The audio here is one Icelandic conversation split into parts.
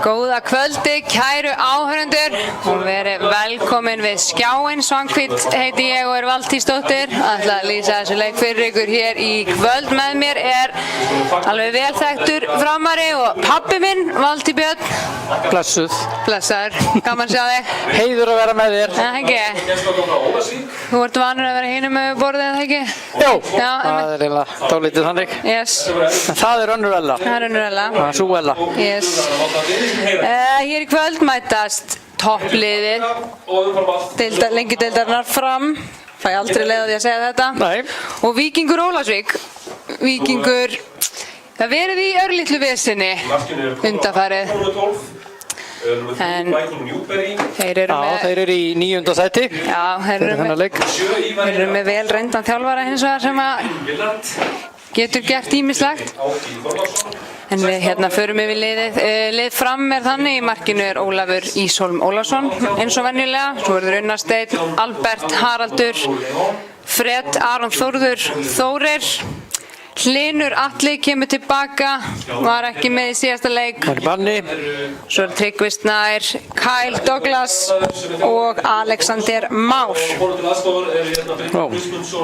Góða kvöldi, kæru áhörendur og verið velkomin við Skjáinn. Svanhvít heiti ég og Valtýsdóttir. Ætla að lýsa þessu leik fyrir ykkur hér í kvöld. Með mér alveg vel þekktur framari og pabbi minn, Valtý Björn. Blessuð. Blessaður, gaman sjá þig. Heiður að vera með þér. Ekki. Þú ert vanur að vera hinum með borðið, eða ekki? Jó, Já, það er eiginlega dálítið þannig. Yes. En það er önnur Ella. Það er önnur Ella. Það er sú Ella. Yes. Hér í kvöld mætast toppliðið Lengjudeildarinnar Fram. Fæ aldrei leið á því að segja þetta. Nei. Og Víkingur Ólafsvík. Víkingur, það verið í örlitlu vesinni undanfarið. En þeir eru í 9. sæti. Já, þeir eru með vel reyndan þjálfara hins vegar sem að getur gert ýmislegt. En við hérna förum yfir liðið. Lið Fram er þannig, í markinu er Ólafur Ísholm Ólafsson eins og venjulega. Svo er Unnar Steinn, Albert Haraldur, Fred Aron Þórður Þórir. Hlynur Atli kemur tilbaka, var ekki með í síðasta leik. Var í banni. Svo er Tryggvi Snær, Kyle Douglas og Alexander Már.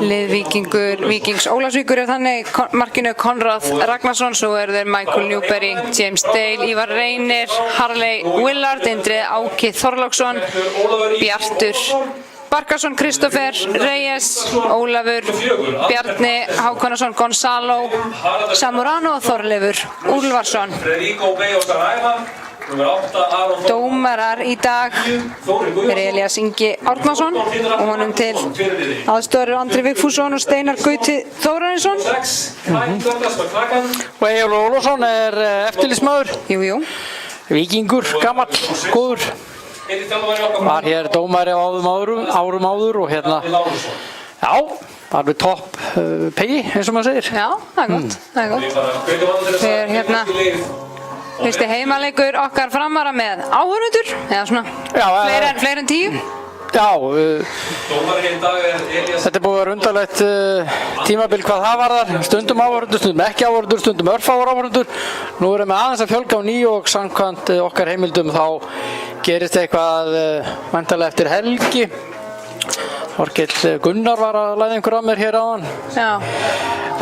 Lið Víkings Ólafsvíkur er þannig, markinu Konráð Ragnarsson, svo eru þeir Michael Newberry, James Dale, Ívar Reynir, Harley Willard, Indrið Áki Þorláksson, Bjartur Barkarsson, Kristoffer Reyes, Ólafur, Bjarni Hákonarsson, Gonzalo Samurano og Þorleifur Úlfarsson. Dómarar í dag er Elías Ingi Árnason og honum til aðstoðar Andri Vigfússon og Steinar Gauti Þórarinsson. Og Eyjólfur Ólafsson er eftirlitsmaður. Jú. Víkingur, gamall, góður. Var hér dómari á árum áður og hérna, já, var við topp pegi eins og maður segir. Já, það er gott, það er gott. Við erum hérna, fyrsti heimaleikur okkar Framara með áhorfendur, eða svona, fleiri en 10. Já, þetta er búið að vera undarlegt tímabil hvað það varðar, stundum áhorfendur, stundum ekki áhorfendur, stundum örfáar áhorfendur. Nú erum við aðeins að fjölga á ný og samkvæmt okkar heimildum þá gerist eitthvað væntanlega eftir helgi. Þorkell Gunnar var að læða einhver á mér hér áðan. Já.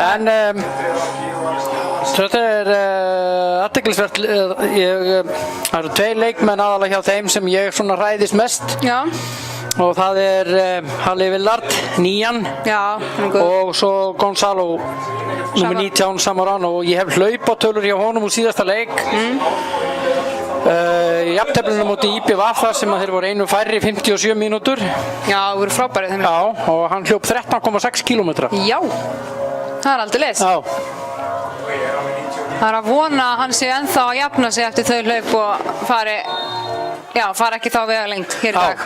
En þetta er athyglisvert. Það eru 2 leikmenn aðalega hjá þeim sem ég svona hræðist mest. Já. Og það er Harley Willard, 9. Já, og svo Gonzalo, nummer 19, Samurano. Og ég hef hlaupatölur hjá honum úr síðasta leik. Jafnteflinu móti IBVF þar sem þeir voru einu færri 57 mínútur. Já, það voru frábærið þeim. Já, og hann hljóp 13,6 kilometra. Já, það er aldrei leys. Já. Það er að vona að hann sé ennþá að jafna sig eftir þau hlaup og fari ekki þá vegalengd hér í dag.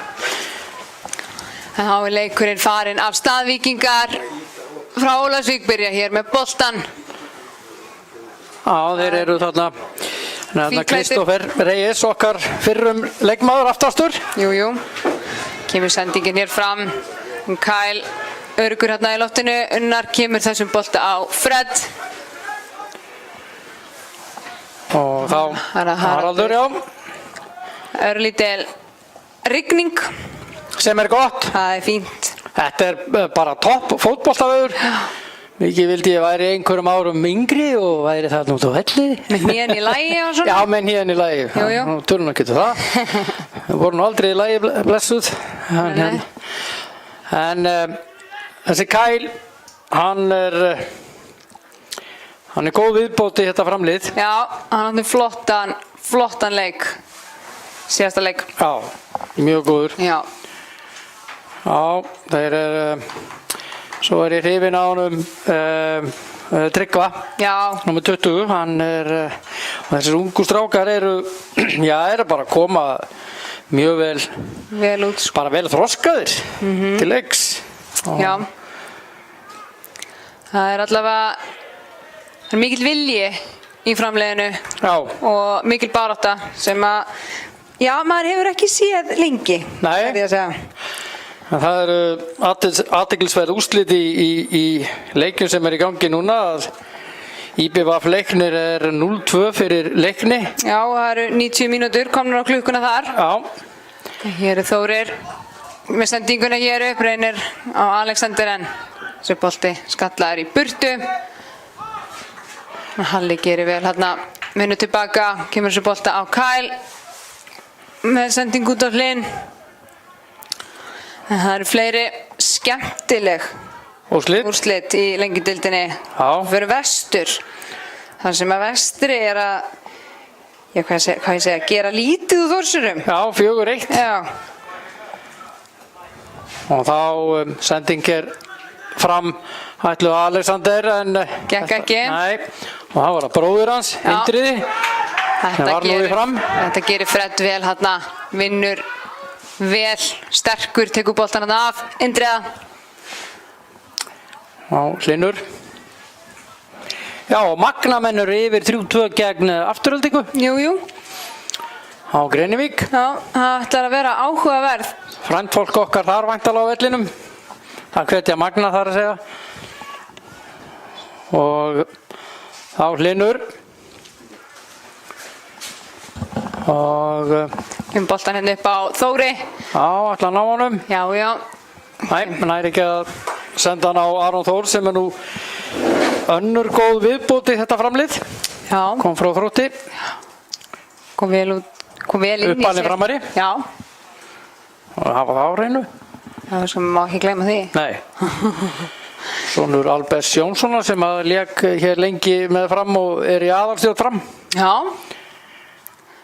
En þá er leikurinn farinn af stað. Víkingar frá Ólafsvík byrja hér með boltan. Já, þeir eru þarna Kristoffer Reyes, okkar fyrrum leikmaður aftastur. Jú. Kemur sendingin hér fram. Kyle öruggur hérna í loftinu. Unnar kemur þessum bolta á Fred. Og þá Haraldur, já. Örlítil rigning. Sem er gott. Það er fínt. Þetta er bara topp fótboltaveður. Mikið vildi ég væri einhverjum árum yngri og væri það út á velli. Með hnén í lagi og svona? Já, með hnén í lagi. Jú. Nú tölum við ekki það. Það voru nú aldrei í lagi blessuð. En þessi Kyle, hann er góð viðbót í þetta framlið. Já, hann hafði flottan leik. Síðasta leik. Já, mjög góður. Já. Já, þeir svo er ég hrifinn á honum Tryggva, númer 20, hann og þessir ungu strákar eru bara að koma mjög vel út, bara vel þroskaðir til leiks. Já, það er allavega mikill vilji í framleiðinu. Já. Og mikil barátta sem að, maður hefur ekki séð lengi. Nei. Það er því að segja. Það eru athyglisverð úrslit í leikjum sem er í gangi núna. IBVF Leiknir 0-2 fyrir Leikni. Já, það eru 90 mínútur komnir á klukkuna þar. Já. Hér Þórir með sendinguna hér upp, reynir á Alexander en þessi bolti skallaður í burtu. Halli gerir vel hérna, vinnur tilbaka, kemur þessi bolta á Kyle með sending út á hlinn. En það eru fleiri skemmtileg úrslit í lengjudildinni. Fyrir vestur. Það sem að vestri að hvað ég segja, gera lítið úr Þórsurum. Já, 4-1. Já. Og þá sending fram ætluðu Alexander en gekk ekki. Nei, og það var að bróðir hans, Indriði. Þetta gerir Fred vel hérna, vinnur vel, sterkur, tekur boltan hérna af, Indriða. Já, Hlynur. Já, og Magnamenn eru yfir 3-2 gegn Afturöldingu. Jú. Á Grenivík. Já, það ætlar að vera áhugaverð. Frændfólk okkar þar væntanlega á vellinum. Það hvetja Magna þar að segja. Og þá Hlynur. Og kemur boltan hérna upp á Þóri. Já, ætla að ná honum. Já. Nei, næri ekki að senda hann á Aron Þór sem nú önnur góð viðbóti þetta framlið. Já. Kom frá Þrótti. Kom vel inn í sér. Uppalinn framari. Já. Og hafa það á hreinu. Það sem má ekki gleyma því. Nei. Sonur Albers Jónssonar sem að lék hér lengi með Fram og í aðalstjórn Fram. Já.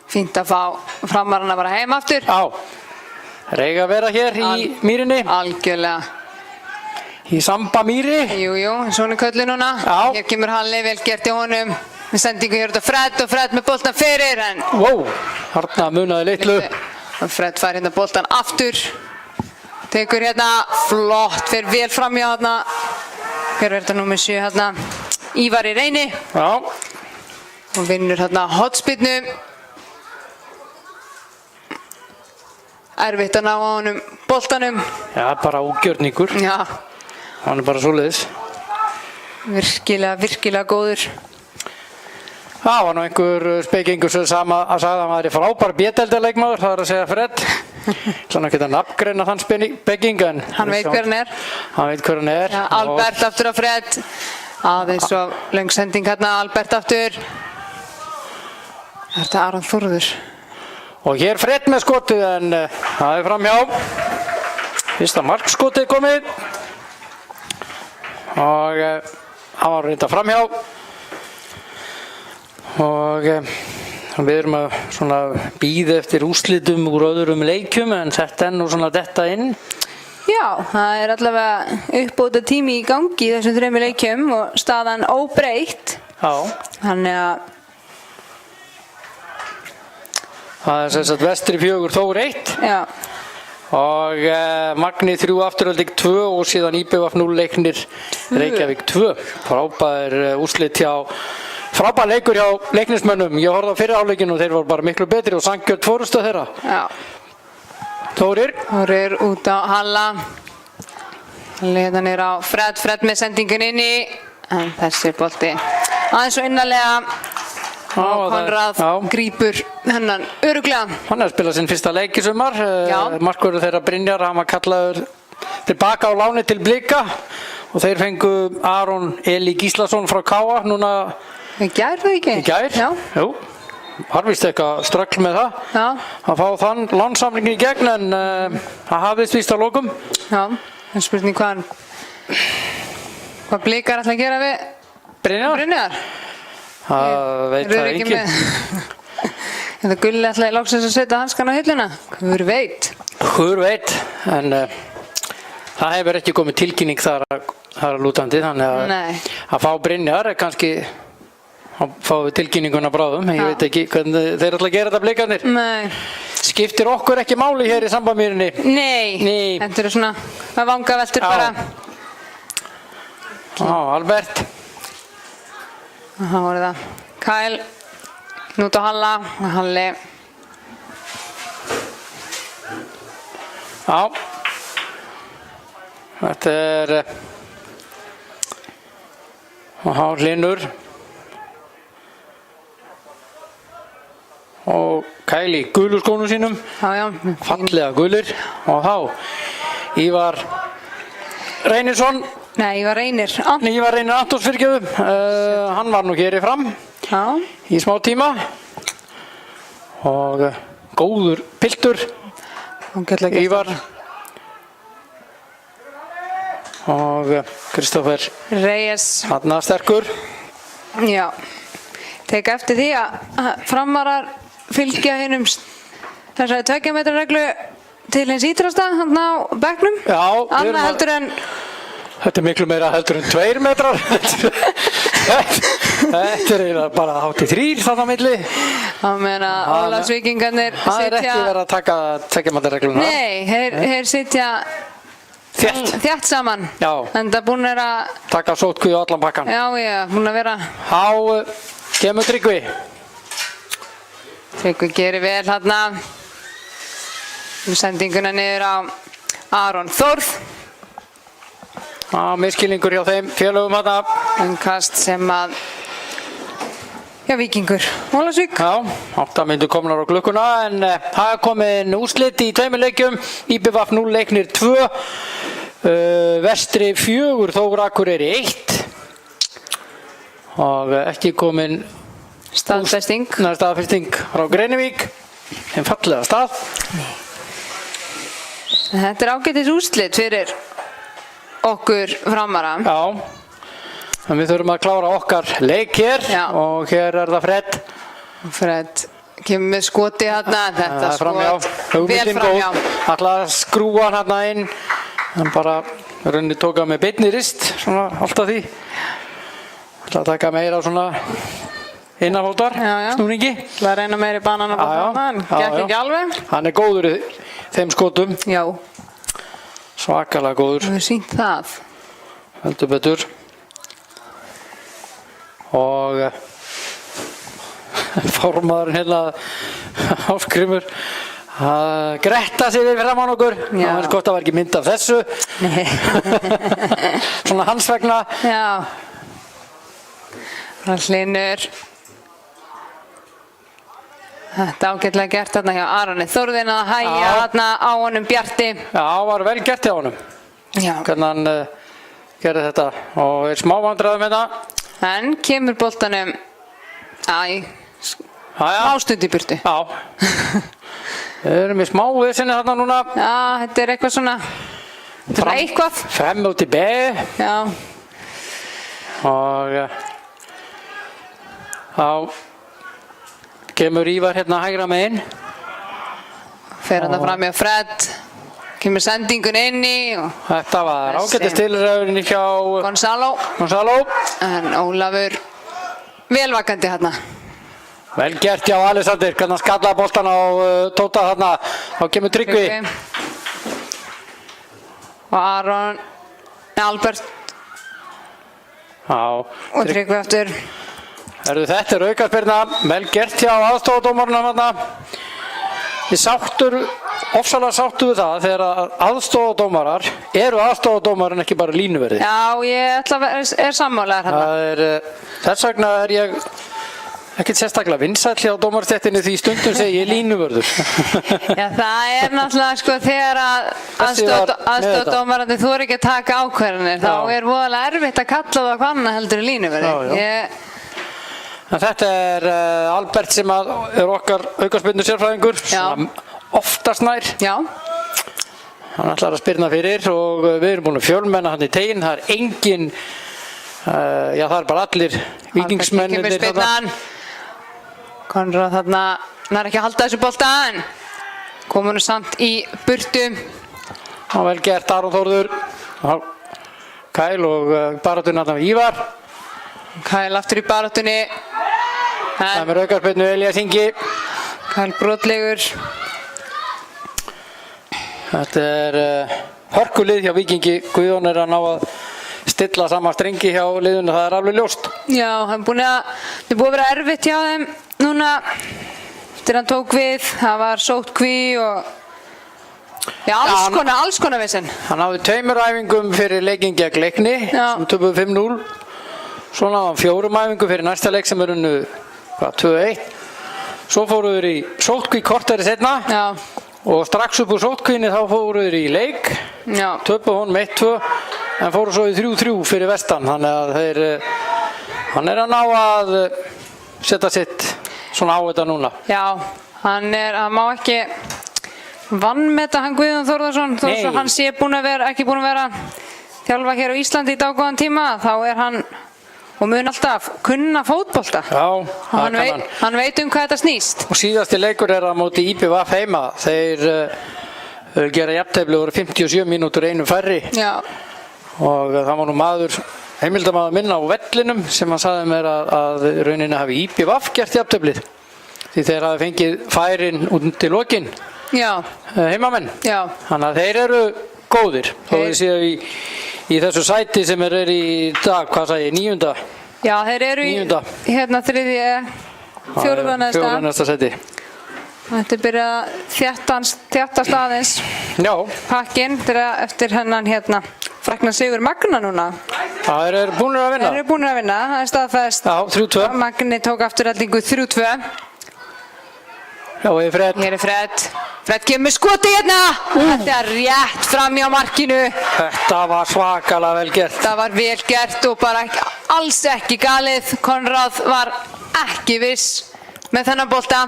Fínt að fá Framarana bara heim aftur. Já. Reyga að vera hér í mýrinni. Algjörlega. Í Samba mýri. Jú, svona köllu núna. Já. Hér kemur Halli, vel gert í honum. Við sendingu hér út á Fred og Fred með boltan fyrir en... Wow, harna munaði litlu. Og Fred fær hérna boltan aftur. Tekur hérna, flott, fer vel framjá hérna. Hver er þetta númer 7 hérna? Ívar í Reyni. Já. Og vinnur hérna hotspinnu. Erfitt að ná á honum boltanum. Já, bara ógjörningur. Já. Hann bara svoleiðis. Virkilega góður. Það var nú einhver spekingur sem sagði að hann væri frábær B-deildarleikmaður, það að segja Fred. Svona ekki að nafngreina þann speking en... Hann veit hver hann er. Hann veit hver hann er. Ja, Albert aftur á Fred. Aðeins svo löng sending hérna, Albert aftur. Þetta Aron Þórður. Og hér Fred með skotið en það framhjá. Fyrsta markskotið komið. Og hann var reynda framhjá. Og við erum að svona bíða eftir úrslitum úr öðrum leikjum en þetta nú svona detta inn. Já, það er allavega uppbóta tími í gangi í þessum 3 leikjum og staðan óbreytt. Já. Þannig að það er sem sagt Vestri 4, Þór 1. Já. Og Magni 3, Afturölding 2 og síðan IBVF 0 Leiknir Reykjavík 2. Frábær úrslit frábær leikur hjá leiknismönnum. Ég horfði á fyrri hálfleikinn og þeir voru bara miklu betri og sanngjarnt forysta þeirra. Já. Þórir út á Halla. Halli hérna niður á Fred með sendingun inni. En þessi bolti aðeins og innarlega. Og Konráð grípur hennan örugglega. Hann er að spila sinn fyrsta leik í sumar. Markvörður þeirra Brynjar, hann var kallaður tilbaka á láni til Blika. Og þeir fengu Aron Eli Gíslason frá Káa núna. Í gær það ekki? Í gær? Já. Jú. Har vist eitthvað ströggl með það. Já. Að fá þann lánsamling í gegn en það hafðist víst að lokum. Já. En spurning hvað Blikar ætla að gera við Brynjar? Það veit það enginn. Þetta Gulli ætlaði loksins að setja hanskan á hilluna. Hver veit? Hver veit, en það hefur ekki komið tilkynning þar að lútandi, þannig að fá Brynjar er kannski að fá tilkynninguna bráðum. Ég veit ekki hvernig þeir ætla að gera þetta Blikarnir. Nei. Skiptir okkur ekki máli hér í Sambamýrinni? Nei. Þetta eru svona vangaveltur bara. Albert. Það voru það. Kyle, Knút og Halla. Halli. Já. Þetta er Hlynur. og Kyle í gulu skónum sínum, Já. fallega gulir, og þá Ívar Reynisson, Nei, ég var Reynir. Ívar Reynir Antons fyrirgefðu, hann var nú hér í fram Já. í smá tíma og góður piltur Ívar og Kristoffer Reyes. hann sterkur. Já. Tek eftir því að framarar fylgja hinum þessari 2 metra reglu til hins ítrasta hann á bekknum. Já, Annað heldur en þetta miklu meira heldur en 2 metrar. Þetta eiginlega bara 83 þarna milli. á meðan að Ólafsvíkingarnir Það ekki verið að taka 2 metra regluna. Nei, þeir sitja þétt saman. Já. En það búin að Taka sótkví á allan pakkan. Já, búin að vera Þá kemur Tryggvi. Tryggvi gerir vel hérna sendinguna niður á Aron Þórð. Miskilningur hjá þeim félögum hérna. Kast sem að Víkingur Ólafsvík. Já, 8 mínútur komnar á klukkuna en það er komin úrslit í 2 leikjum. IBVF 0, Leiknir 2, Vestri 4, Þór Akureyri 1 og ekki komin Staðfesting frá Grenivík, þeim fallega stað. Þetta ágætis úrslit fyrir okkur framara. Já, en við þurfum að klára okkar leik hér. Já. Og hér er það Fred kemur með skoti hérna. Þetta skot vel framjá. Ætlaði að skrúa hérna inn en bara rauninni tóka með beinni rist, svona alltaf því. Ætlaði að taka meira svona innanfótar snúningi. Það reyna meira í banan að báða hann, gekk ekki alveg. Hann er góður í þeim skotum. Já. Svakalega góður. Við hefum sýnt það. Heldur betur. Og formaðurinn hérna Ásgrímur að gretta sig við framan okkur. Það er gott að vera ekki mynd af þessu. Nei. Svona hans vegna. Já. Það Hlynur. Þetta ágætlega gert þarna hjá Aroni Þórðin að hægja þarna á honum Bjarti. Já, var vel gert hjá honum. Já. Hvernig hann gerði þetta og er smá vandræðum hérna. En kemur boltanum smá stund í burtu. Já. Við erum í smá vissinni þarna núna. Já, þetta er eitthvað svona eitthvað. Frem út í B. Já. Og þá kemur Ívar hérna hægra megin. Fer hann fram hjá Fred. Kemur sendingun inni. Þetta var ágætis tilræðurinn hjá Gonzalo. En Ólafur velvakandi hérna. Vel gert hjá Alexander, hvernig hann skallaði boltan á Tóta þarna. Þá kemur Tryggvi. Og Aron Albert. Já. Og Tryggvi aftur. Þetta er aukaspyrna, vel gert hjá aðstofadómarunum þarna. Ég ofsalega sáttu við það þegar aðstofadómarar eru aðstofadómarinn ekki bara línuverðir. Já, ég er sammálaður hérna. Þess vegna er ég ekkert sérstaklega vinsæll hjá dómarstéttinni því stundum segi ég línuvörður. Já, það er náttúrulega sko þegar aðstofadómarandi þú ekki að taka ákvarðanir, þá er voðalega erfitt að kalla það hvað annað heldur í línuverði. Þetta er Albert sem er okkar aukaspyrnu sérfræðingur, oftast nær. Já. Hann ætlar að spyrna fyrir og við erum búin að fjölmenna hann í teginn. Það er engin, það er bara allir víkingsmennir þarna. Konráð þarna, hann er ekki að halda þessu bolta en komur nú samt í burtu. Það var vel gert Aron Þórður, Kyle og baráttunni þarna við Ívar. Kyle aftur í baráttunni. Það er aukaspyrnu Elías Ingi. Kyle brotlegur. Þetta er hörkulið hjá Víkingi. Guðjón er að ná að stilla saman strengi hjá liðinu, það er alveg ljóst. Já, það er búið að vera erfitt hjá þeim núna. Þegar hann tók við, það var sótkví og alls konar vissin. Hann hafði 2 æfingum fyrir leikinn gegn Leikni sem töpuðu 5-0. Svona 4 æfingum fyrir næsta leik sem er unnu 2-1. Svo fóru þeir í sótkví korteri seinna Já, og strax upp úr sótkvíni þá fóru þeir í leik. já, Töpuðu honum 1-2 en fóru svo í 3-3 fyrir vestan. Þannig að hann að ná að setja sitt svona á þetta núna. já, hann má ekki vanmeta hann Guðjón Þórðarsson þó Nei. svo hann sé ekki búinn að vera þjálfa hér á Íslandi í dágóðan tíma, þá hann og mun alltaf kunna fótbolta. Já, Og hann veit hvað þetta snýst. Og síðasti leikur á móti IBVF heima. Þeir gera jafntefli og voru 57 mínútur einum færri. Já, Og það var nú heimildamaður minna á vellinum sem hann sagði mér að rauninni hafi IBVF gert jafnteflið. Því þeir hafi fengið færin út til lokin, já, heimamenn. já, Þannig að þeir eru góðir. Þó þeir séu í þessu sæti sem í dag, hvað sagði ég, 9. já, þeir eru í Níunda. hérna 3., 4. Fjórða næsta sæti. Þetta byrjað að þéttast aðeins Já, pakkinn eftir hennan hérna frækna Sigur Magna núna. það eru búnir að vinna. Þeir eru búin að vinna, það er staðfest. Já, 3-2. Magni tók afturhaldingu 3-2. Já, ég Fred. Hér er Fred. Fred kemur skoti hérna. Þetta er rétt fram hjá markinu. Þetta var svakalega vel gert. Það var vel gert og bara alls ekki galið. Konráð var ekki viss með þennan bolta.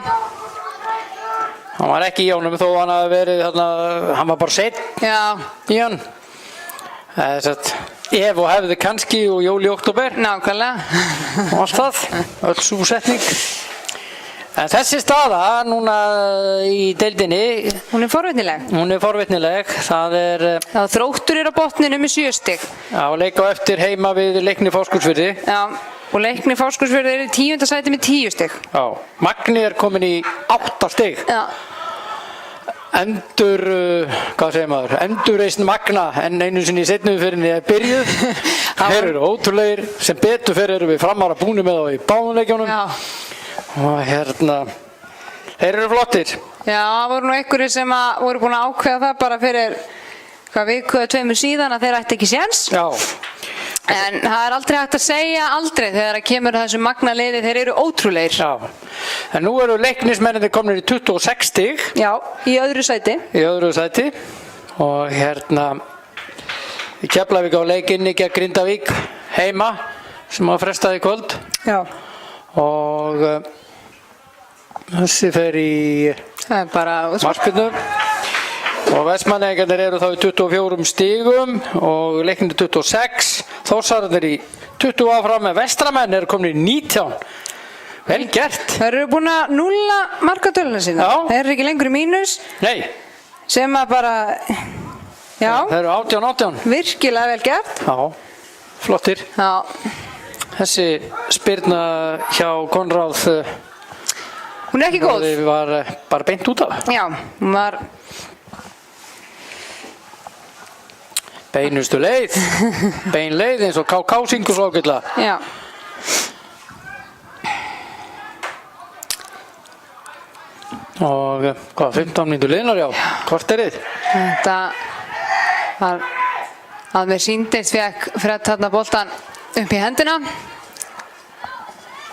Hann var ekki í honum þó hann hafi verið hann var bara seitt Já, í hann. Ef og hefði kannski og jól í október nákvæmlega. og allt það, öll sú setning. En þessi staða núna í deildinni, Hún er forvitnileg. hún er forvitnileg. Það Það Þróttur á botninu með 7 stig. að leika á eftir heima við Leikni Fáskursfirði. Já, og Leikni Fáskursfjörður er í 10. sæti með 10 stig. Já, Magni er komin í 8 stig. Já, Hvað segir maður? Endurreisn Magna en einu sinni í seinni umferðinni er byrjuð. Þeir eru ótrúlegir, sem betur fyrir erum við Framara búnir með þá í báðunleikjónum. já. Og þeir eru flottir. Já, það voru nú einhverjir sem voru búin að ákveða það bara fyrir viku eða 2 síðan að þeir ætti ekki séns. Já, En það er aldrei hægt að segja aldrei þegar það kemur þessu Magna liði, þeir eru ótrúlegir. já. En nú eru Leiknismennir komnir í 26 stig Já, í öðru sæti. í öðru sæti. Og í Keflavík á leikinni gegn Grindavík heima sem var frestað í kvöld. Já. Og þessi fer í Það er bara markspyrnu. Og Vestmannaeyingarnir eru þá í 24 stigum og Leiknir 26. Þórsararnir í 20 áfram með Vestramenn eru komin í 19. Vel gert. Þeir eru búin að núlla markatöluna sína. Já. Þeir eru ekki lengur í mínus Nei, sem bara, já, þeir eru 18-18. virkilega vel gert. Já, flottir. Já, Þessi spyrna hjá Konráð hún er ekki góð. var bara beint út af. Já, hún var, Beinustu leið. Bein leið eins og KK syngur svo ágætlega. já. Og hvað, 15 mínútur liðnar, já. Korterið. Þetta var að mér síndist fekk Fred þarna boltan upp í hendina.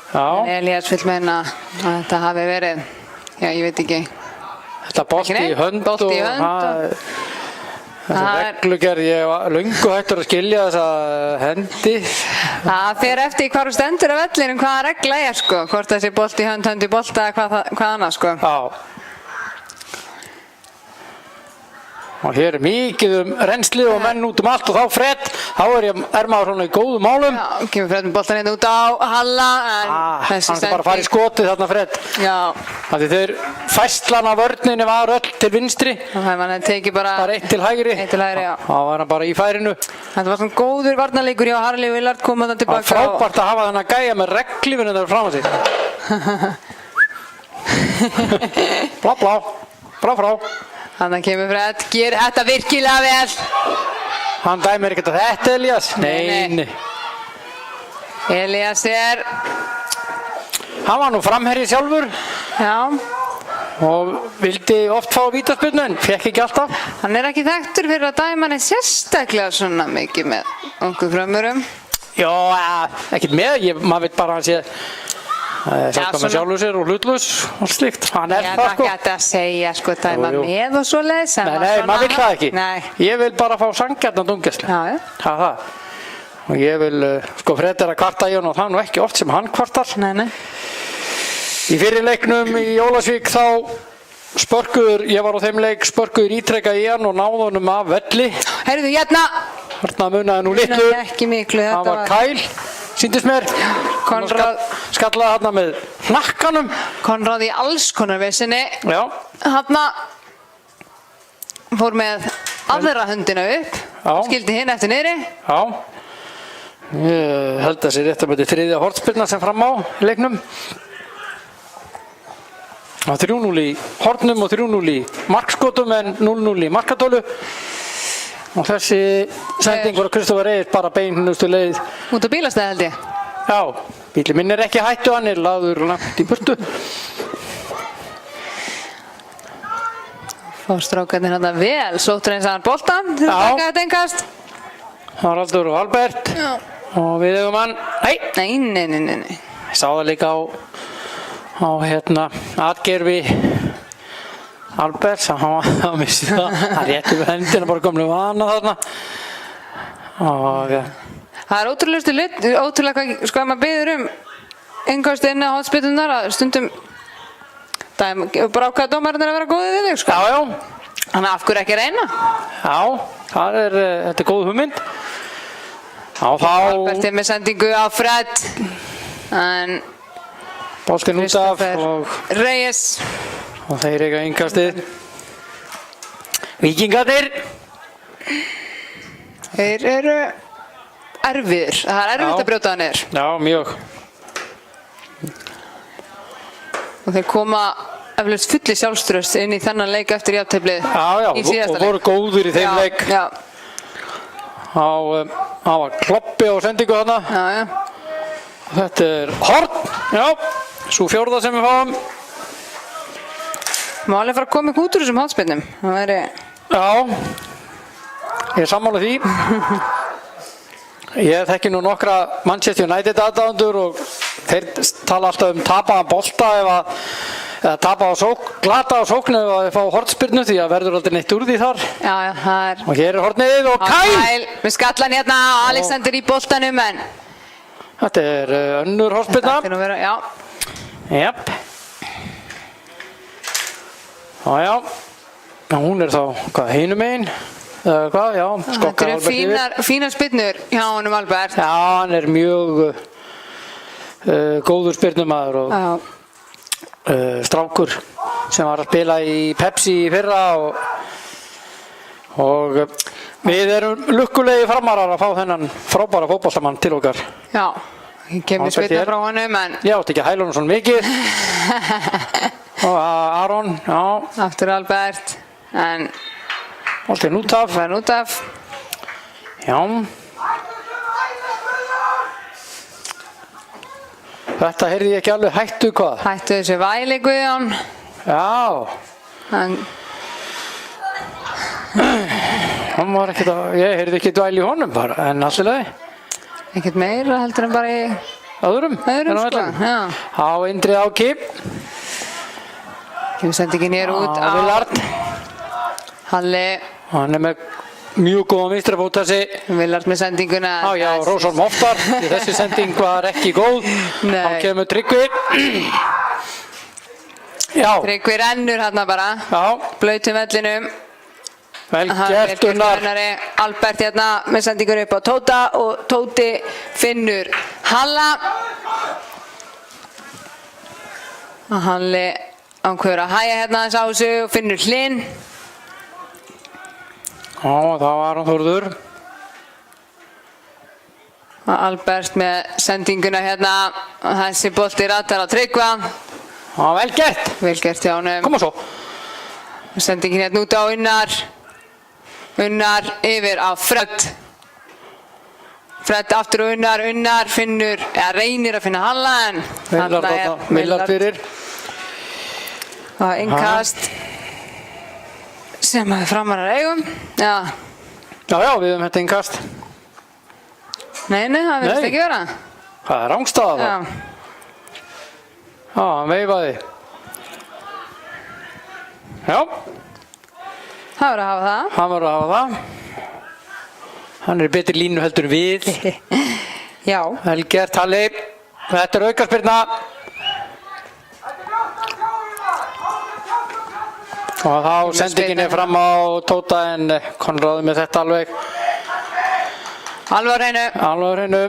Já, Elías vill meina að þetta hafi verið, já ég veit ekki. þetta bolti Ekki í neitt, hönd bolti í hönd og þessi Það er- reglugerð, ég var löngu hættur að skilja þessa hendi. Það fer eftir hvar þú stendur af vellinum hvaða regla er sko, hvort þessi bolti í hönd í bolta eða hvað annað sko. Já. Og hér er mikið rennslið og menn út allt og þá Fred, þá er maður svona í góðum málum. Já, kemur Fred með boltan hérna út á Halla en Hann er bara að fara í skotið þarna Fred. Já, Af því þeir fæslan af vörninni var öll til vinstri, það hefði mann tekið bara bara eitt til hægri. eitt til hægri, já. Þá var hann bara í færinu. Þetta var svona góður varnarleikur hjá Harley Willard komað Það það tilbaka. var frábært að hafa þennan gæja með reglífinu þar fram á sig. Blá, blá, blá, frá. Þannig kemur Fred, gerir þetta virkilega vel. Hann dæmir ekkert að þetta, Elías. Nei. Nei. Elías er, Hann var nú framherji sjálfur já, og vildi oft fá vítaspyrnu en fekk ekki alltaf. hann er ekki þekktur fyrir að dæma neitt sérstaklega svona mikið með ungu frömmurum. Já, ekkert með, maður veit bara að hann sé Það er sjálf með sjálfur sér og hlutlaus og slíkt. Hann Ég það ekki að segja sko dæma Jú. með og svoleiðis. Nei, maður vill það ekki. Nei. Ég vil bara fá sanngjarna dómgæslu. Já, já. Það. Og ég vil, sko, Fred er að kvarta í hann og það er nú ekki oft sem hann kvartar. Nei. Í fyrir leiknum í Ólafsvík þá spörkuður, ég var á þeim leik, spörkuður ítrekka í hann og náði honum af velli. Heyrðu, hérna. Þarna munaði nú litlu. Munaði ekki miklu, þetta Það var Kyle, sýndist mér. Konráð. Skallaði þarna með hnakkanum. Konráð í alls konar vesinni. Já. Þarna fór með aðra höndina upp. Já. Skildi hinn eftir niðri. Já. Ég held að þessi rétt að bæti þriðja hornspyrna sem fram á í leiknum. Það var 3-0 í hornum og 3-0 í markskotum en 0-0 í markatölu. Og þessi sending var Kristoffer Eir bara beinustu leið. Út á bílastæði held ég. Já, bíli minn er ekki hættu, hann er lagður langt í burtu. Fá strákarnir hérna vel, sóttur eins að hann boltan til að taka þetta engast. Haraldur og Albert. Já. Og við hefum hann, Nei. Ég sá það líka á atgerfi Alberts, hann missi það. Hann rétti við hendina, bara gamlu vana þarna. Og Það er ótrúlega hvað sko að maður biður engast inn á hotspillunar að stundum bara ákveða dómarinn að vera góðið við þig sko. Já. Þannig af hverju ekki reyna? Já, þetta er góð hugmynd. Já, þá Albert er með sendingu á Fred en Bálskinn út af og Reyes þeir eiga innkastið. Víkingarnir. Þeir eru erfiðir. Það er erfitt að brjóta það niður. Já, mjög. Og þeir koma eflaust fulli sjálfstraust inn í þennan leik eftir jafnteflið í síðasta leik. Og voru góður í þeim leik. Já. Það var kloppi á sendingu þarna. Já. Þetta er horn. Já, svo fjórða sem við fáum. Má alveg fara að koma út úr þessum hotspinnum. Það væri... Já, ég er sammála því. Ég þekki nú nokkra Manchester United aðdáendur og þeir tala alltaf tapaðan bolta eða glata á sókn ef þeir fá hornspyrnu því að verður aldrei neitt úr því þar. Já, það er... Og hér er hornið og Kyle! Við skallan hérna á Alexander í boltanum en... Þetta er önnur hornspyrna. Þetta er nú vera, já. Jep. Já. Hún er þá, hvað, hinum megin? Hvað, já, skokkar Albert yfir. Þetta eru fínar spyrnur hjá honum Albert. Já, hann er mjög góður spyrnumaður og strákur sem var að spila í Pepsi í fyrra og við erum lukkulegi framarar að fá þennan frábæra fótboltamann til okkar. Já, kemur spyrna frá honum en... Já, þetta ekki hæla hann svona mikið. Og Aron, já. Aftur Albert, en... Alltaf út af. Farin út af. Já. Þetta heyrði ég ekki alveg hættu hvað? Hættu þessu væli Guðjón. Já. Hann var ekkert að, ég heyrði ekki dvæli í honum bara, en allirlega. Ekkert meira heldur en bara í... Öðrum sko, já. Á Indrið Áki. Við sendum ekki nýr út á... Villard. Halli. Hann er með mjög góða mistrafót þessi. Villard með sendinguna. Já, Rósholm oftar. Þessi sending var ekki góð. Nei. Hann kemur Tryggvi. Já. Tryggvi rennur hérna bara. Já. Blautum vellinum. Vel gert Unnar. Albert hérna með sendingur upp á Tóta og Tóti finnur Halla. Og Halli ákveður að hæja hérna þess á þessu og finnur Hlinn. Já, það var hann Þórður. Albert með sendinguna hérna og þessi bolti ratar á Tryggva. Já, vel gert. Vel gert hjá honum. Koma svo. Sendingin hérna út á Unnar. Unnar yfir á Fred. Fred aftur og Unnar finnur, eða reynir að finna Halla en Villard fyrir. Það er innkast sem að framarar eigum. Já, við höfum þetta innkast. Nei, það verðist ekki vera. Það er rángstaða það. Já. Já, hann veifaði. Já, Það verður að hafa það. hann var að hafa það. Hann er í betri línu heldur en við. Já. Vel gert, Halli. Þetta er aukaspyrna. Og þá sendingin er fram á Tóta en Konráð með þetta alveg. Alveg á hreinu. Alveg á hreinu.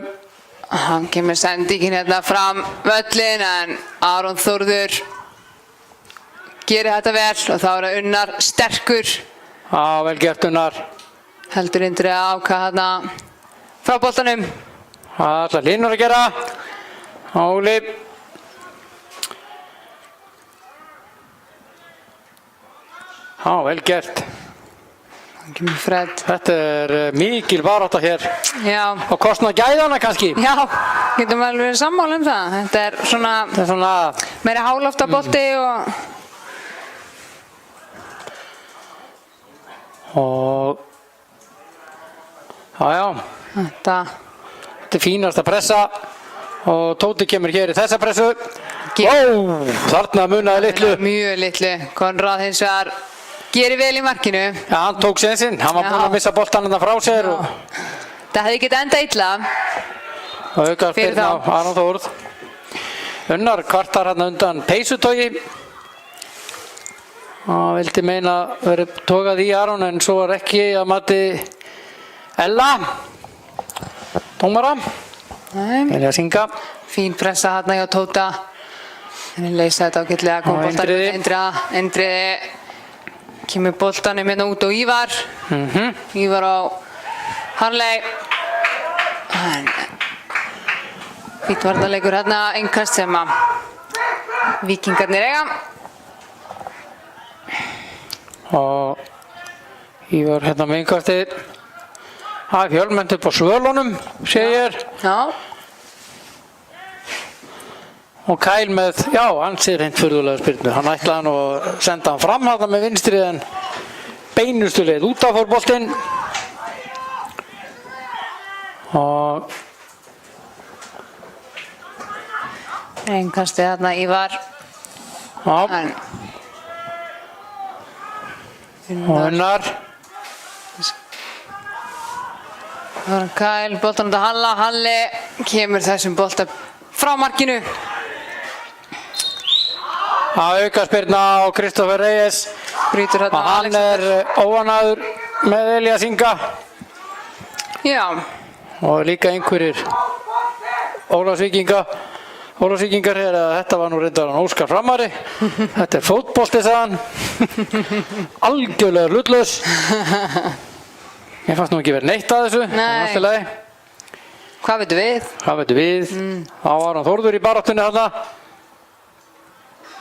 Hann kemur sendingin hérna fram völlin en Aron Þórður gerir þetta vel og þá er það Unnar sterkur. Já, vel gert Unnar. Heldur Indri að ákvað hérna frá boltanum. Það ætlar Linur að gera. Óli. Já, vel gert. Hann kemur Fred. Þetta er mikil barátta hér. Já. Og kostnað gæðana kannski. Já, getum vel verið sammála um það. Þetta er svona meiri háloftabolti og já, þetta er fínast að pressa og Tóti kemur hér í þessa pressu. Þarna munaði litlu. Mjög litlu. Konráð hins vegar gerir vel í markinu. Já, hann tók sénsinn. Hann var búinn að missa boltann hérna frá sér. Það hefði getið endað illa. Og aukaspyrna á Aron Þórð. Unnar kvartar hérna undan peysutogi. Hann vildi meina verið tókað í Aron en svo var ekki að mati Ella. Dómara. Vilja synga. Fín pressa hérna hjá Tóta. Henni leysa þetta ágætlega. Kom boltanum Indriði. Kemur boltanum hérna út á Ívar. Ívar á Harley. Fýtt varnarleikur hérna innkast sem að Víkingarnir eiga. Og Ívar hérna með innkastið. Það er fjölmennt upp á svölunum, segir. Já. Og Kyle með, já, hann sé hreint furðulega spyrnu. Hann ætlaði nú að senda hann fram þarna með vinstri en beinustu leið út af fór boltinn. Og Innkastið hérna Ívar. já. Og Unnar. Það var Kyle, boltan út að Halla. Halli kemur þessum bolta frá markinu. Það aukaspyrna á Kristoffer Reyes. Brýtur hérna og hann er óanaður með Elías Inga. Já. Og líka einhverjir Ólafsvíkingar er að þetta var nú reyndar hann Óskar Framari. Þetta er fótbolti, sagði hann. Algjörlega hlutlaus. Mér fannst nú ekki verið neitt að þessu. Nei. Hvað veitum við? Þá var hann Þórður í baráttunni þarna.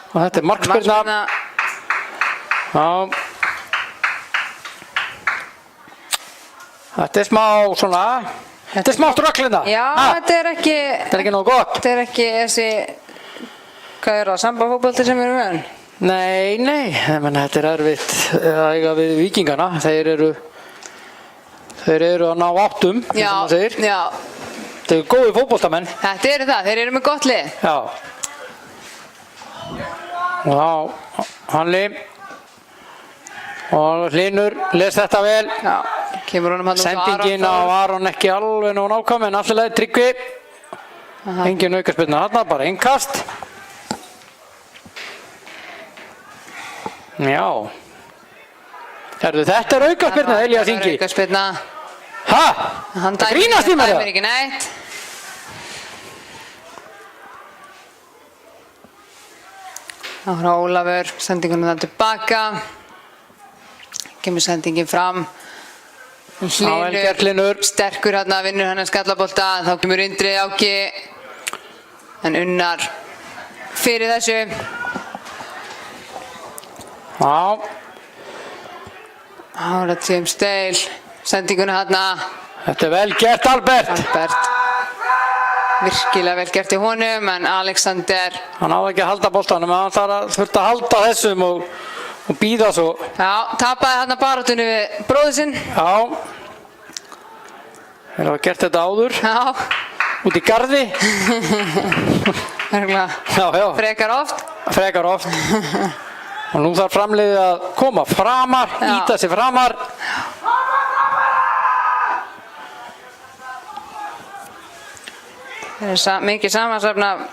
Og þetta er markspyrna. Já. Þetta er smá svona. Þetta er smá strökklina. Já, þetta er ekki nógu gott. Þetta er ekki þessi, hvað er það, sambafótbolti sem við erum með? Nei, þetta er erfitt að eiga við Víkingana. Þeir eru að ná áttum, eins og maður segir. Já. Þeir eru góði fótboltamenn. Þetta eru það, þeir eru með gott lið. Já. Og þá, Halli og Hlinur les þetta vel. Já, kemur honum hann út á Aron. Sendingin á Aron ekki alveg nóg nákvæm en afturlega Tryggvi. Engin aukaspyrna þarna, bara innkast. Já. Herðu, þetta er aukaspyrna, Elías Ingi. Aukaspyrna. Ha? Það grínast í mér það? Dæmir ekki neitt. Þá frá Ólafur, sendingunum það tilbaka. Kemur sendingin fram. Hlinur. Sterkur hérna, vinnur hann að skallabolta. Þá kemur Indri Áki. En Unnar fyrir þessu. Já. Ára James Dale. Sendingunum hérna. Þetta er vel gert, Albert. Virkilega vel gert í honum, en Alexander. Hann á ekki að halda boltanum, en hann þurfti að halda þessum og bíða svo. Já, tapaði hérna baráttunni við bróður sinn. Já. Þeir hafa gert þetta áður. Já. Út í garði. Örugglega. Já. Frekar oft. Frekar oft. Og nú þarf framliðið að koma framar, ýta sig framar. Það er mikið samansafn af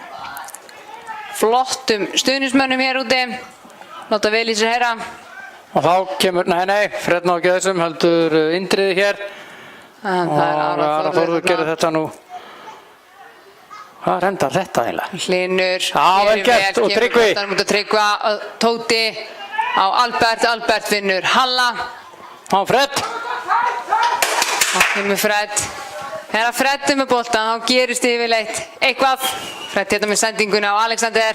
flottum stuðningsmönnum hér úti. Láta vel í sér heyra. Og þá kemur, nei, Fred ná ekki þessum, heldur Indriði hér. Það er Aron Þórður gerir þetta nú. Hvað rendar þetta eiginlega? Hlynur. Já, vel gert og Tryggvi. Tryggva, Tóti á Albert vinnur Halla. Á Fred. Og kemur Fred. Þegar Fred með boltan þá gerist yfirleitt eitthvað. Fred hérna með sendinguna á Alexander.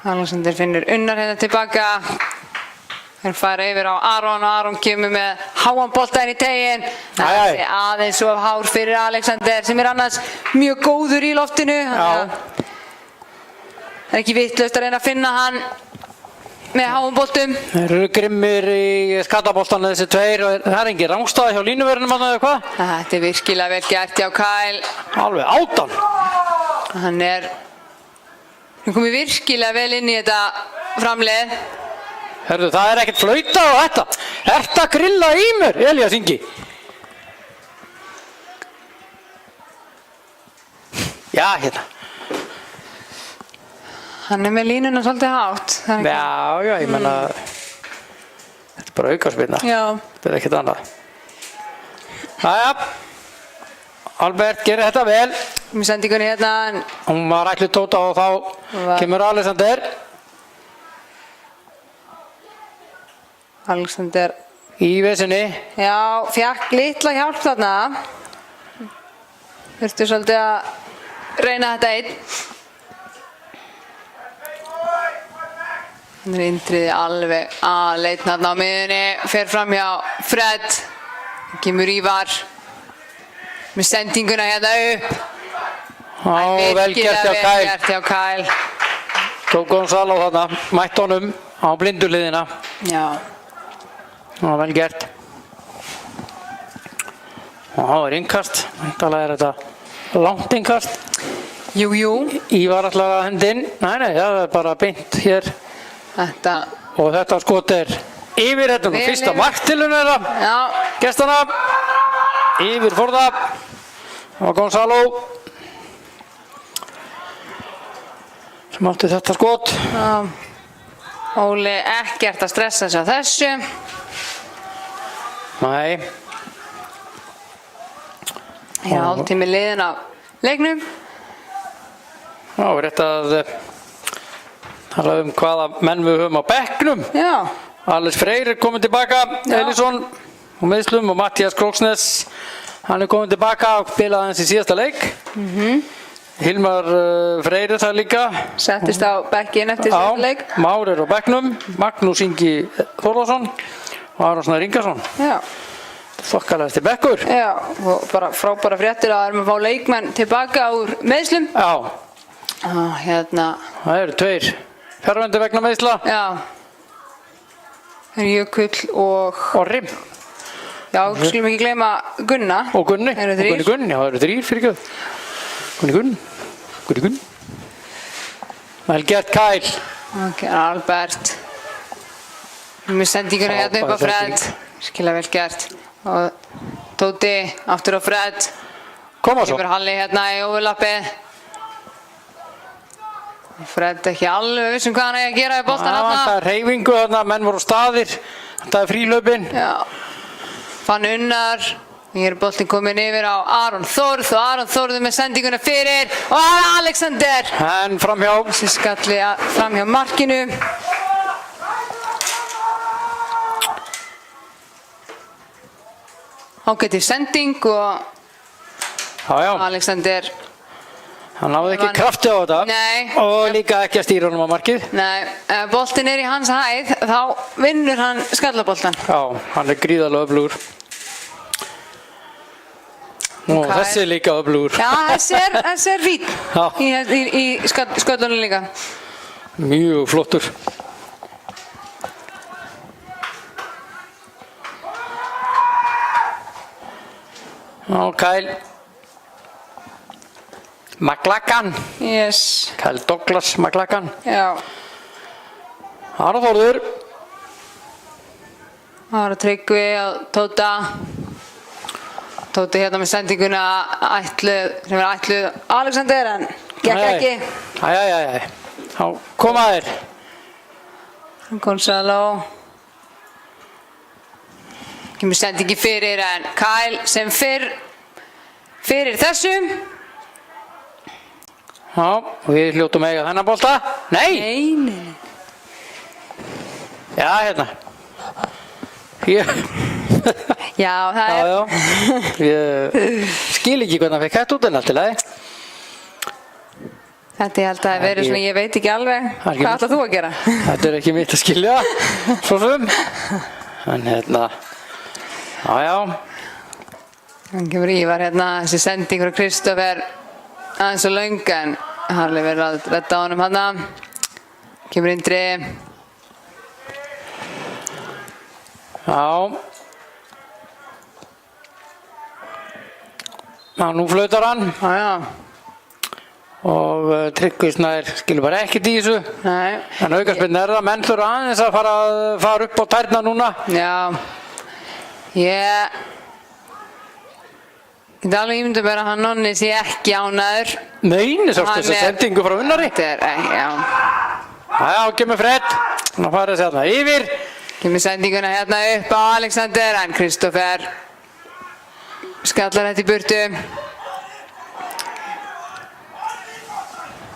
Alexander finnur Unnar hérna tilbaka. Þeir fara yfir á Aron og Aron kemur með háan bolta inn í tegin. Það er aðeins of hár fyrir Alexander sem er annars mjög góður í loftinu. Það er ekki vitlaust að reyna að finna hann með háum boltum. Þeir eru grimmir í skallaboltan þessi tveir og það er engin rangstaða hjá línuverðinum eða hvað? Þetta er virkilega vel gert hjá Kyle. Alveg 18. Hann komið virkilega vel inn í þetta framlið. Herðu, það er ekkert flauta á þetta. Ertu að grilla í mér, Elías Ingi? Já, hérna. Hann er með línuna svolítið hátt. Já, ég menna, þetta er bara aukaspyrna. Já. Þetta er ekkert annað. Jæja, Albert gerir þetta vel. Með sendingunni hérna. Hún var ætluð Tóta og þá kemur Alexander. Alexander í vesinni. Já, fekk litla hjálp þarna. Þurftu svolítið að reyna þetta einn. Hann er Indriði alveg aleinn þarna á miðunni. Fer fram hjá Fred. Kemur Ívar með sendinguna hérna upp. Vel gert hjá Kyle. Tók Gonzalo þarna, mætt honum á blindurliðina. Já. Það var vel gert. Og það var innkast. Væntanlega er þetta langt innkast. Jú. Ívar ætlar að henda inn. Nei, það er bara beint hér. Þetta. Og þetta skot er yfir þetta. Fyrsta marktilun er það. Já. Gestana. Yfir Forða. Og Gonzalo. Sem átti þetta skot. Já. Óli ekkert að stressa sig á þessu. Nei. Já, hálftími liðinn á leiknum. Já, rétt að tala hvaða menn við höfum á bekknum. Já. Alex Freyr er komin tilbaka, Elísson og meðslum og Mattías Króksnes. Hann er komin tilbaka og spilaði hans í síðasta leik. Hilmar Freyr það líka. Settist á bekkinn eftir síðasta leik. Már er á bekknum, Magnús Ingi Þórðarsson og Aron Snær Ingarsson. Já. Þokkalegasti bekkur. Já, og bara frábæra fréttir að erum að fá leikmenn tilbaka úr meiðslum. Já. Hérna. Það eru tveir fjarverandi vegna meiðsla. Já. Það eru Jökull og Rim. Já, skulum ekki gleyma Gunna. Og Gunni. Eru þrír. Gunni, já, það eru þrír fyrir göð. Gunni. Vel gert Kyle. Ok, Albert. Með sendinguna hérna upp á Fred. Skilja vel gert. Og Tóti aftur á Fred. Koma svo. Kemur Halli hérna í overlappið. Fred ekki alveg vissum hvað hann eigi að gera í boltan hérna. Það er hreyfingu þarna, menn voru á staðir. Þetta er fríhlaupin. Já. Fann Unnar. Hér er boltin komin yfir á Aron Þórð og Aron Þórður með sendinguna fyrir og Alexander. En framhjá. Þessi skalli framhjá markinu. Ágætis sending og Alexander. Hann náði ekki krafti á þetta. Nei. Og líka ekki að stýra honum á markið. Nei, ef boltin er í hans hæð þá vinnur hann skallaboltan. Já, hann er gríðarlega öflugur. Og þessi er líka öflugur. Já, þessi er fín í sköllunum líka. Mjög flottur. Kyle McLagan. Yes. Kyle Douglas McLagan. Já. Aron Þórður. Aron Tryggvi á Tóta. Tóti hérna með sendinguna sem er ætluð Alexander en gekk ekki. Æ. Þá koma þeir. Gonzalo. Kemur sendingi fyrir en Kyle sem fyrir þessum. Já, við hljótum eiga þennan bolta. Nei. Já, hérna. Já, það er. Ég skil ekki hvernig hann fekk hætt út en allt í lagi. Þetta ég held að verið svona, ég veit ekki alveg. Hvað ætlar þú að gera? Þetta er ekki mitt að skilja, svo sem. En hérna, já. Hann kemur Ívar hérna, þessi sending frá Kristoffer aðeins og löng en Harli verið að redda á honum hérna. Kemur Indri. Já. Nú flautar hann. Já. Og Tryggvi Snær skilur bara ekkert í þessu. Nei. En aukaspyrna er það, menn þurfa aðeins að fara upp á tærna núna. Já. Ég get alveg ímyndað mér að hann Nonni sé ekki ánæður. Nei, sástu þessa sendingu frá Unnari. Þetta er, já. Já, kemur Fred. Nú farið þessi hérna yfir. Kemur sendinguna hérna upp á Alexander en Kristoffer skallar þetta í burtu.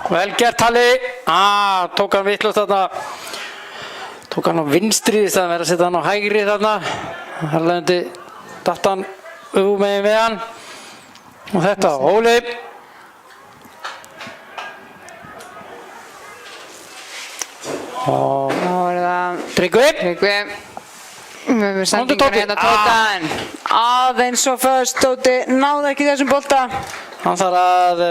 Vel gert Halli. Tók hann vitlaust þarna. Tók hann á vinstri í staðinn fyrir að setja hann á hægri þarna. Þar leðandi datt hann megin við hann. Og þetta, Óli. Og Þá er það Tryggvi. Við höfum sendinguna hérna Tóta en aðeins og först Tóti náði ekki þessum bolta. Hann þarf að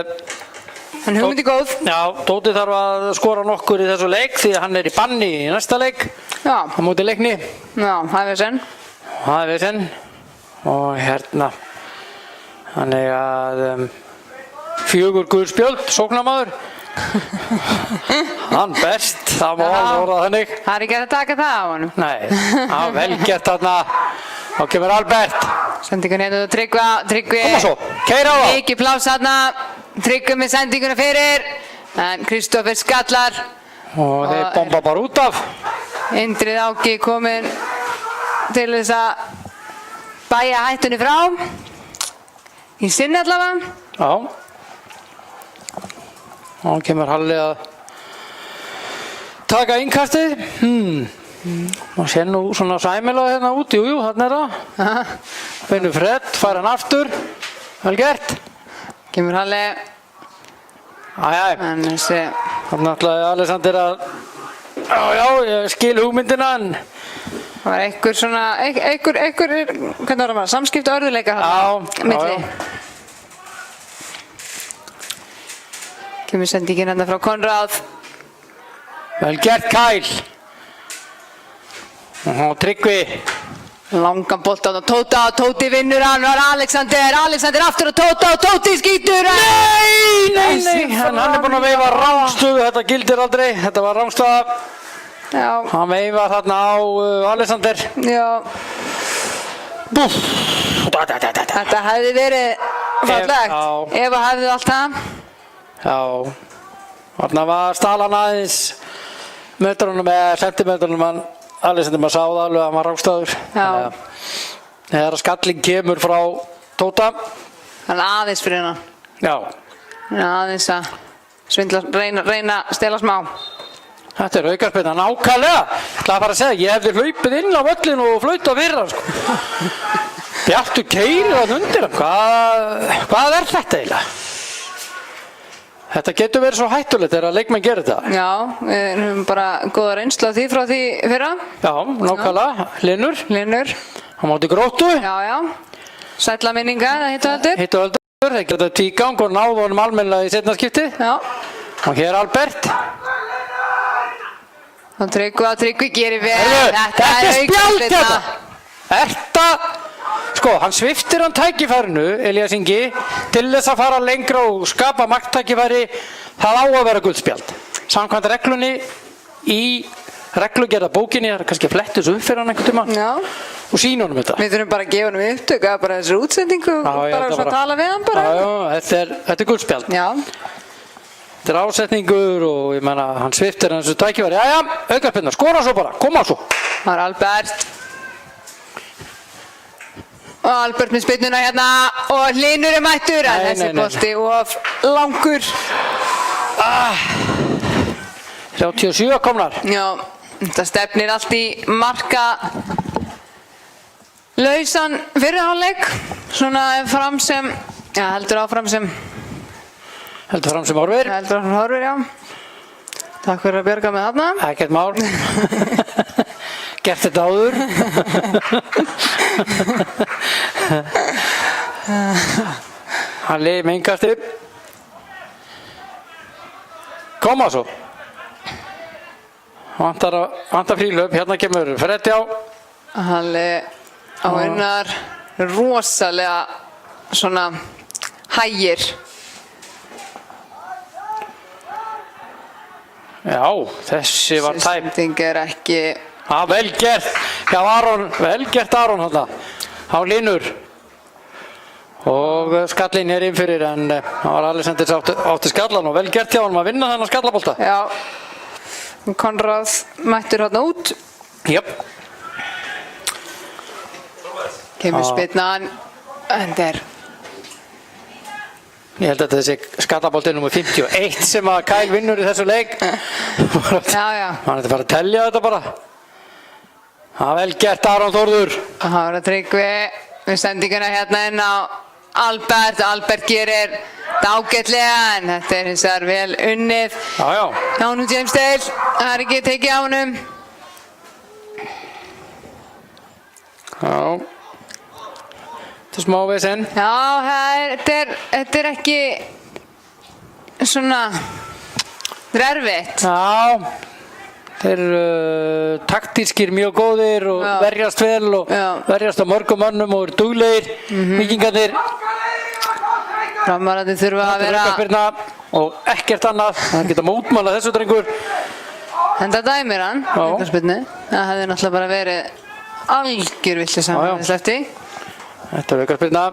En hugmyndi góð. Já, Tóti þarf að skora nokkur í þessu leik því að hann er í banni í næsta leik. Já. Á móti Leikni. Já, það er vesen. Það er vesen. Og hérna. Þannig að 4 gul spjöld, sóknarmaður. Hann best, það má alveg orða þannig. Það er ekki að taka það á honum. Nei, það er vel gert þarna. Þá kemur Albert. Sendingun hérna Tryggvi. Koma svo, keyra á það. Mikið pláss þarna. Tryggvi með sendinguna fyrir. En Kristoffer skallar. Og þeir bomba bara út af. Indrið Áki kominn til þess að bæja hættunni frá. Í sinni allavega. Já. Og kemur Halli að taka innkastið. Og sér nú svona sæmilega hérna út. Jú, þarna er það. Finnur Fred, fær hann aftur. Vel gert. Kemur Halli. En þessi. Þannig ætlaði Alexander að ég skil hugmyndina en það var einhver svona hvernig var það samskipti orðuleikar þarna milli. Kemur sendingin hérna frá Konráð. Vel gert Kyle. Og Tryggvi. Langan bolta á Tóta og Tóti vinnur hann var Alexander aftur á Tóta og Tóti skýtur. Nei, hann er búinn að veifa rángstöðu, þetta gildir aldrei, þetta var rángstöða. Já. Hann veifar þarna á Alexander. Já. Búff. Þetta hefði verið fallegt ef að hefði allt það. Já, þarna var stalan aðeins metrunum eða sentimetrunum hann Alexander maður sáði alveg að hann var rángstöður. Já. Þegar skallin kemur frá Tóta. Hann aðeins fyrir hann. Já. Aðeins að svindla, reyna að stela smá. Þetta er aukaspyrna, nákvæmlega. Ég ætla að fara að segja, ég hefði hlaupið inn á völlin og flautað fyrir hann sko. Bjartur keyrir hann undir hann. Hvað er þetta eiginlega? Þetta getur verið svo hættulegt þegar leikmenn gerir þetta. Já, við höfum bara góða reynslu af því frá því fyrra. Já, nákvæmlega. Linur. Hann mátti Gróttu. Já. Sælla minninga, það hittu heldur. Hittu heldur. Þeir geta tvígang og náðu honum almennilega í seinna skipti. Já. Og hér Albert. Og Tryggvi gerir vel. Þetta er spjald þetta. Þetta, sko, hann sviptir hann tækifærinu, Elías Ingi, til þess að fara lengra og skapa marktækifæri, það á að vera guldspjald. Samkvæmt reglunni í reglugerða bókinni, það er kannski að flettu þessu upp fyrir hann einhvern tíma og sína honum þetta. Við þurfum bara að gefa honum upptöku, bara þessari útsendingu og bara svona tala við hann bara. Já, þetta er guldspjald. Já. Þetta er ásetningur og ég meina, hann sviptir hann þessu tækifæri. Jæja, aukaspyrna, skora svo bara, koma svo. Það er Albert. Og Albert með spyrnuna hérna og Hlynur er mættur, en þessi bolti of langur. 37 komnar. Já, þetta stefnir allt í marka lausan fyrirháleik, svona fram sem, já heldur áfram sem horfir. Heldur áfram horfir, já. Takk fyrir að bjarga með þarna. Ekkert mál. Gert þetta áður. Hann liði með innkasti. Koma svo. Vantar frílöp, hérna kemur Freddi á. Halli á hennar rosalega svona hægir. Já, þessi var tæp. Sending er ekki... Vel gert hjá Aron, vel gert Aron þarna. Á Hlynur. Og skallinn er inn fyrir, en það var Alexander átti skallan og vel gert hjá hann að vinna þennan skallabolta. Já. Konráð mættur hérna út. Jöp. Kemur spyrnan, en það Ég held að þetta sé skallabolti nr. 51 sem að Kyle vinnur í þessu leik. Já. Hann ætti að fara að telja þetta bara. Það var vel gert Aron Þórður. Það var að Tryggvi við sendinguna hérna inn á Albert. Albert gerir ágætlega, en þetta er hins vegar vel unnið. Já. Já, nú James Dale, það er ekki tekið á honum. Já. Þetta er smá vesen. Já, þetta er ekki svona erfitt. Já. Þeir eru taktískir mjög góðir og verjast vel og verjast á mörgum mönnum og eru duglegir. Víkingarnir. Framararnir þurfa að vera... Aukaspyrna og ekkert annað. Það geta mótmála þessu drengur. En það dæmir hann, aukaspyrnu. Það hefði náttúrulega bara verið algjör vitleysa slefti. Þetta er aukaspyrna.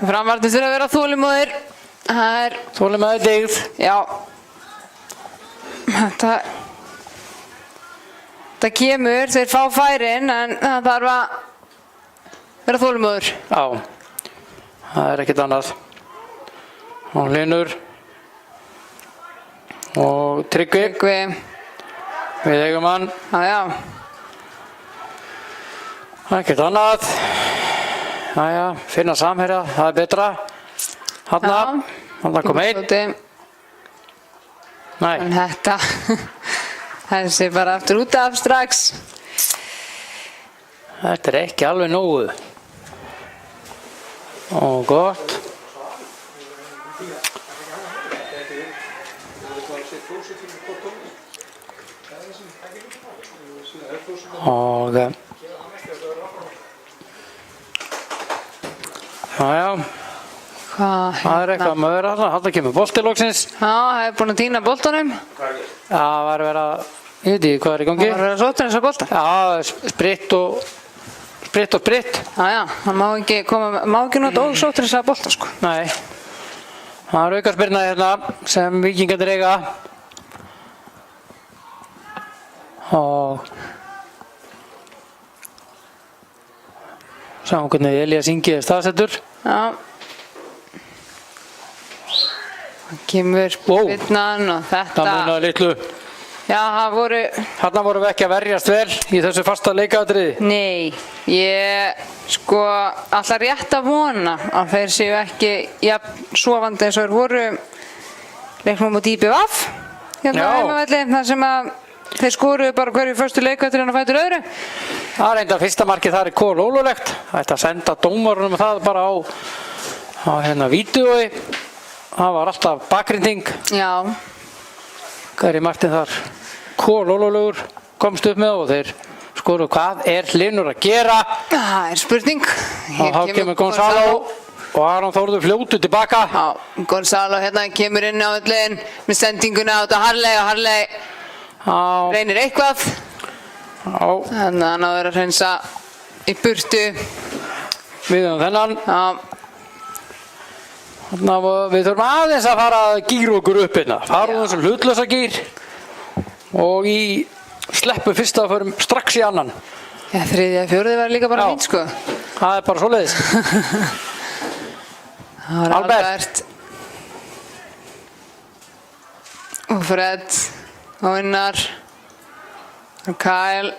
Framararnir þurfa að vera þolinmóðir. Það er... Þolinmóðir dyggð. Já. Það kemur, þeir fá færin, en það þarf að vera þolinmóður. Já. Það er ekkert annað. Og Hlynur. Og Tryggvi. Við eigum hann. Já. Ekkert annað. Já, finna samherja, það er betra. Hanna kom einn. Nei. En þetta, þessi bara aftur út af strax. Þetta er ekki alveg nógu. Og gott. Og já. Það er eitthvað með vera þarna, þarna kemur bolti loksins. Já, það er búin að týna boltanum. Já, það var að vera, ég veit ekki hvað er í gangi. Það var að vera sóttur eins og bolta. Já, spritt. Já, það má ekki nota ósóttur eins og bolta, sko. Nei, það er aukaspyrna hérna sem Víkingarnir eiga. Og sjáum hvernig Elías Ingi er staðsettur. Já. Það kemur spyrnan og þetta... Það munaði litlu. Já, það voru... Þarna vorum við ekki að verjast vel í þessu fasta leikatriði. Nei, ég sko alltaf rétt að vona að þeir séu ekki sofandi eins og þeir voru leiknum á IBVF. Hérna á heimavelli, þar sem að þeir skoruðu bara hverju förstu leikatriðin að fætur öðru. Það er enda fyrsta markið, það er kolólulegt. Það ætti að senda dómarunum það bara á hérna vídeói. Það var alltaf bakrinding. Já. Gary Martin þar kolólulugur komst upp með og þeir skoru hvað Hlynur að gera. Það spurning. Og þá kemur Gonzalo og Aron Þórður fljótu tilbaka. Já, Gonzalo hérna kemur inn á völlinn með sendinguna át á Harley og Harley reynir eitthvað. Þannig að hann áður að hreinsa í burtu. Við þennan. Þannig að við þurfum aðeins að fara að gíra okkur upp hérna. Fara þessum hlutlösa gír og í sleppu fyrsta og förum strax í annan. Já, þriðja, fjórði var líka bara fínt sko. Það bara svoleiðis. Það var Albert og Fred og Unnar og Kyle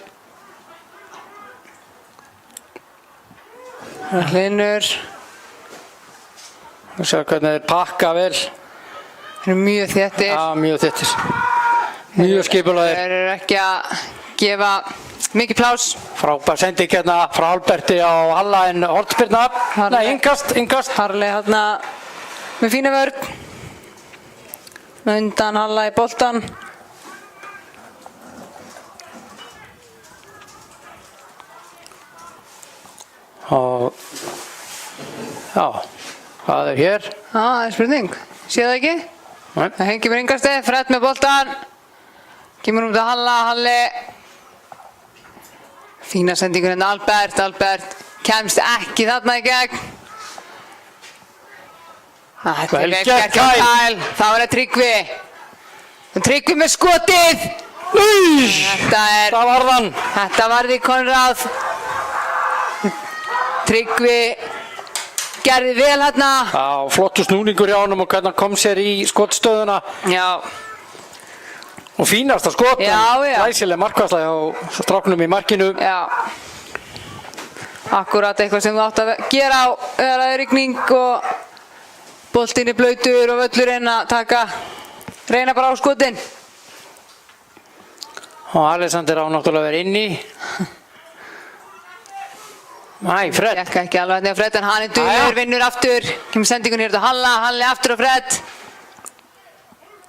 og Hlynur. Þú séu hvernig þeir pakka vel. Þeir eru mjög þéttir. Já, mjög þéttir. Mjög skipulagðir. Þeir eru ekki að gefa mikið plás. Frábær sending hérna frá Alberti á Halla en hornspyrna. Nei, innkast. Harley hérna með fína vörn. Undan Halla í boltan. Og já, hvað er hér? Það er spurning. Séu það ekki? Nei. Það hengir mér yngasti. Fred með boltan. Kemur til Halla. Halli. Fína sendingur hérna Albert. Albert kemst ekki þarna í gegn. Þetta er vel gert hjá Kyle. Þá er það Tryggvi. Tryggvi með skotið. Það var þann. Þetta var því Konráð. Tryggvi gerði vel hérna. Já, flottu snúningur hjá honum og hvernig hann kom sér í skotstöðuna. Já. Og fínasta skot. Já. Glæsileg markvarsla hjá stráknum í markinu. Já. Akkurat eitthvað sem þú átt að gera á þegar það er rigning og boltinn er blautur og völlurinn að reyna bara á skotin. Og Alexander á náttúrulega að vera inni. Næ, Fred. Gekk ekki alveg hérna á Fred en hann er dugur, vinnur aftur. Kemur sendingun hér til Halla, Halli aftur á Fred.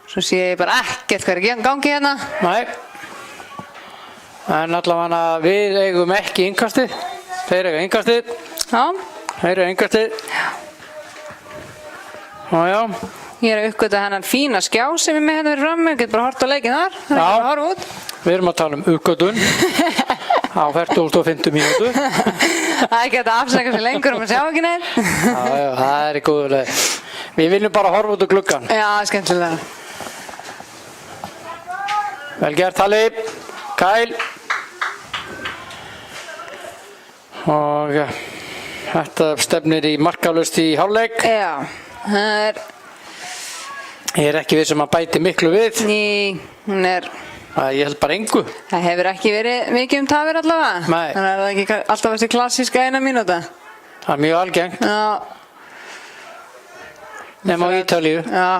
Svo sé ég bara ekkert hvað er gangi hérna. Nei. En allavega við eigum ekki innkastið. Þeir eiga innkastið. Já. Þeir eiga innkastið. Já. Ég er að uppgöta hennan fína skjá sem er með hérna fyrir fram. Ég get bara hort á leikinn þar. Það er bara að horfa út. Við erum að tala um uppgötun. Á 40.50 mínútu. Það er ekki að afsaka sig lengur að sjá ekki neitt. Já, það er í góðu leið. Við viljum bara horfa út á gluggan. Já, skemmtilega. Vel gert, Halli. Kyle. Og þetta stefnir í markalaust í hálfleik. Já, það er... Ég er ekki viss að bæti miklu við. Ný, hún er... Ég held bara engu. Það hefur ekki verið mikið tafir allavega. Nei. Þannig að það ekki alltaf þessi klassíska 1 mínúta. Það er mjög algengt. Já. Nefn á Ítalíu. Já.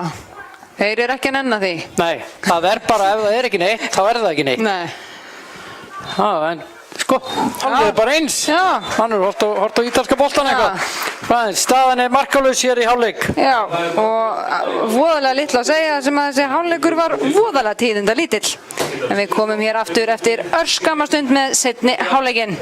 Þeir eru ekki að nenna því. Nei, það er bara ef það er ekki neitt, þá er það ekki neitt. Nei. En sko, hann er bara eins. Já. Hann er hort á ítalska boltan eitthvað. Staðan er markalaus hér í hálfleik. Já, og voðalega litla að segja sem að þessi hálfleikur var voðalega tíðinda lítill. En við komum hér aftur eftir örskamma stund með seinni hálfleikinn.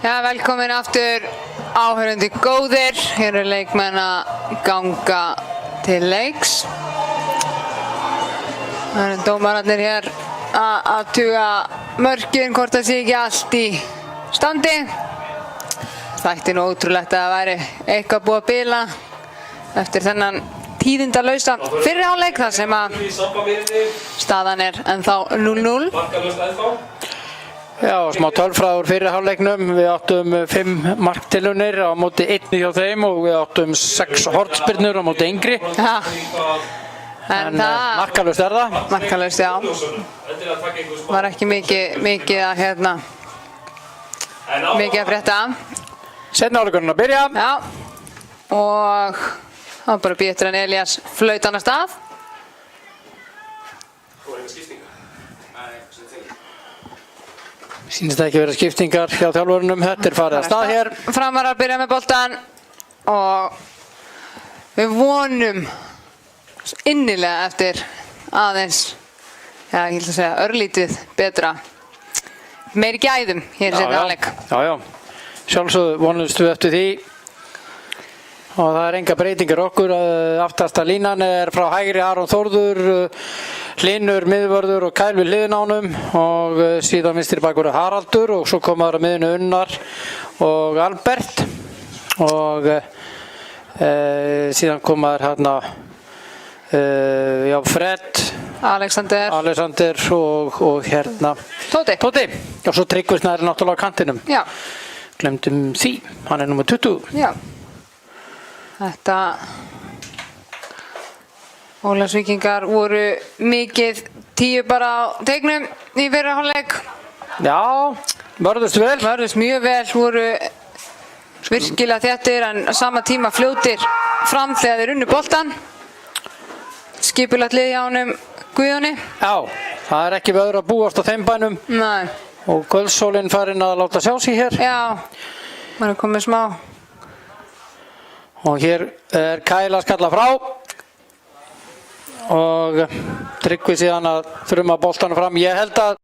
Já, velkomin aftur áhörundu góðir. Hér er leikmenn að ganga til leiks. Það eru dómararnir hér að tuga mörkin, hvort það sé ekki allt í standi. Þætti nú ótrúlegt að það væri eitthvað búið að bila eftir þennan tíðindalausa fyrri hálfleik þar sem að staðan er ennþá 0-0. Já, smá tölfræður fyrir hálfleiknum. Við áttum 5 marktilraunir á móti 1 hjá þeim og við áttum 6 hornspyrnur á móti yngri. Ja. En það markalaust er það. Markalaust, já. Var ekki mikið að mikið að frétta. Seinni hálfleikurinn að byrja. Já. Og það var bara betur en Elías flaut hann af stað. Sýnist það ekki vera skiptingar hjá þjálfurunum. Þetta er farið að stað hér. Framarar byrja með boltan og við vonum innilega eftir aðeins, já, ég vil að segja örlítið betra, meiri gæðum hér í seinni hálfleik. Já. Sjálfsögðu vonumst við eftir því og það er enga breytingar okkur. Aftasta línan er frá hægri Aron Þórður, Hlynur miðvörður og Kyle við hliðina á honum og síðan vinstri bakur Haraldur og svo komaður að miðinu Unnar og Albert og síðan komaður hérna Fred, Alexander og hérna Tóti og svo Tryggvi Snær náttúrulega á kantinum. Já. Glemdum því, hann er númer 20. Já. Þetta Ólafsvíkingar voru mikið 10 bara á teiknum í fyrri hálfleik. Já, vörðust vel. Vörðust mjög vel, voru virkilega þéttir en á sama tíma fljótir fram þegar þeir unnu boltan. Skipulagt lið hjá honum Guðjóni. Já, það er ekki veður að búast á þeim bænum. Nei. Og kvöldsólinn farinn að láta sjá sig hér. Já, maður er komið smá. Og hér er Kyle að skalla frá. Og Tryggvi síðan að þruma boltanum fram. Ég held að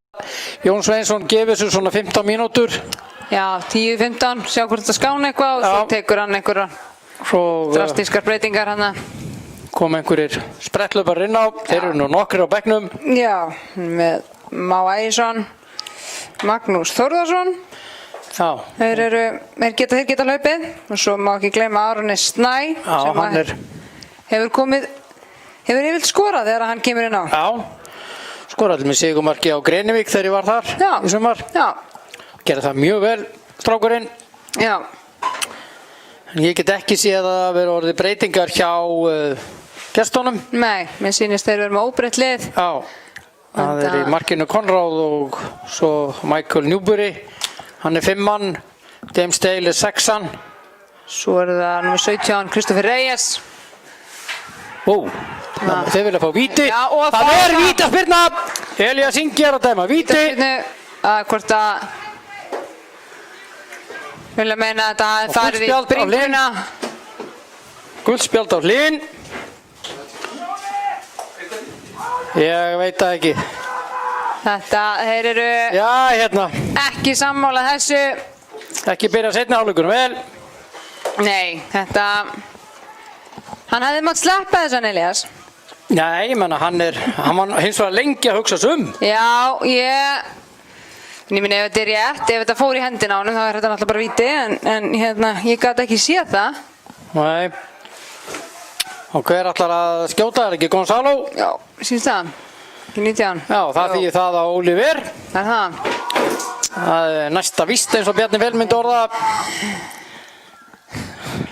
Jón Sveinsson gefur sér svona 15 mínútur. Já, 10-15, sjá hvort það skána eitthvað og svo tekur hann einhverja drastískar breytingar hann. Kom einhverjir sprettlöpar inn á, þeir eru nú nokkrir á bekknum. Já, með Má Ægisson, Magnús Þórðarsson. Já. Þeir geta hlaupið og svo má ekki gleyma Aroni Snæ sem hefur yfirleitt skorað þegar hann kemur inn á. Já, skoraði með sigurmarki á Grenivík þegar ég var þar í sumar. Já. Gerði það mjög vel, strákurinn. Já. En ég get ekki séð að það veri orðið breytingar hjá gestunum. Nei, mér sýnist þeir verið með óbreytt lið. Já, það er í markinu Konráð og svo Michael Newbury. Hann er 5 mann, James Dale er 6 mann. Svo er það nr. 17, Kristoffer Reyes. Þeir vilja fá víti. Já, það er vítaspyrna. Elías Ingi er að dæma víti. Hvort að vilja meina að það farið í bringuna. Guldspjald á Hlyn. Ég veit það ekki. Þeir eru ekki sammála þessu. Ekki byrja seinni hálfleikurinn vel. Nei, hann hefði mátt sleppa þessan Elías. Nei, ég menna hann var hins vegar lengi að hugsa um. Já, ég meina ef þetta er rétt, ef þetta fór í hendina á honum þá er þetta náttúrulega bara víti en ég gat ekki séð það. Nei. Og hver ætlar að skjóta, er ekki Gonzalo? Já, síns það. Ekki 19. Já, það þýðir það á Oliver. Það er það. Það er næsta víst eins og Bjarni vel myndi orða.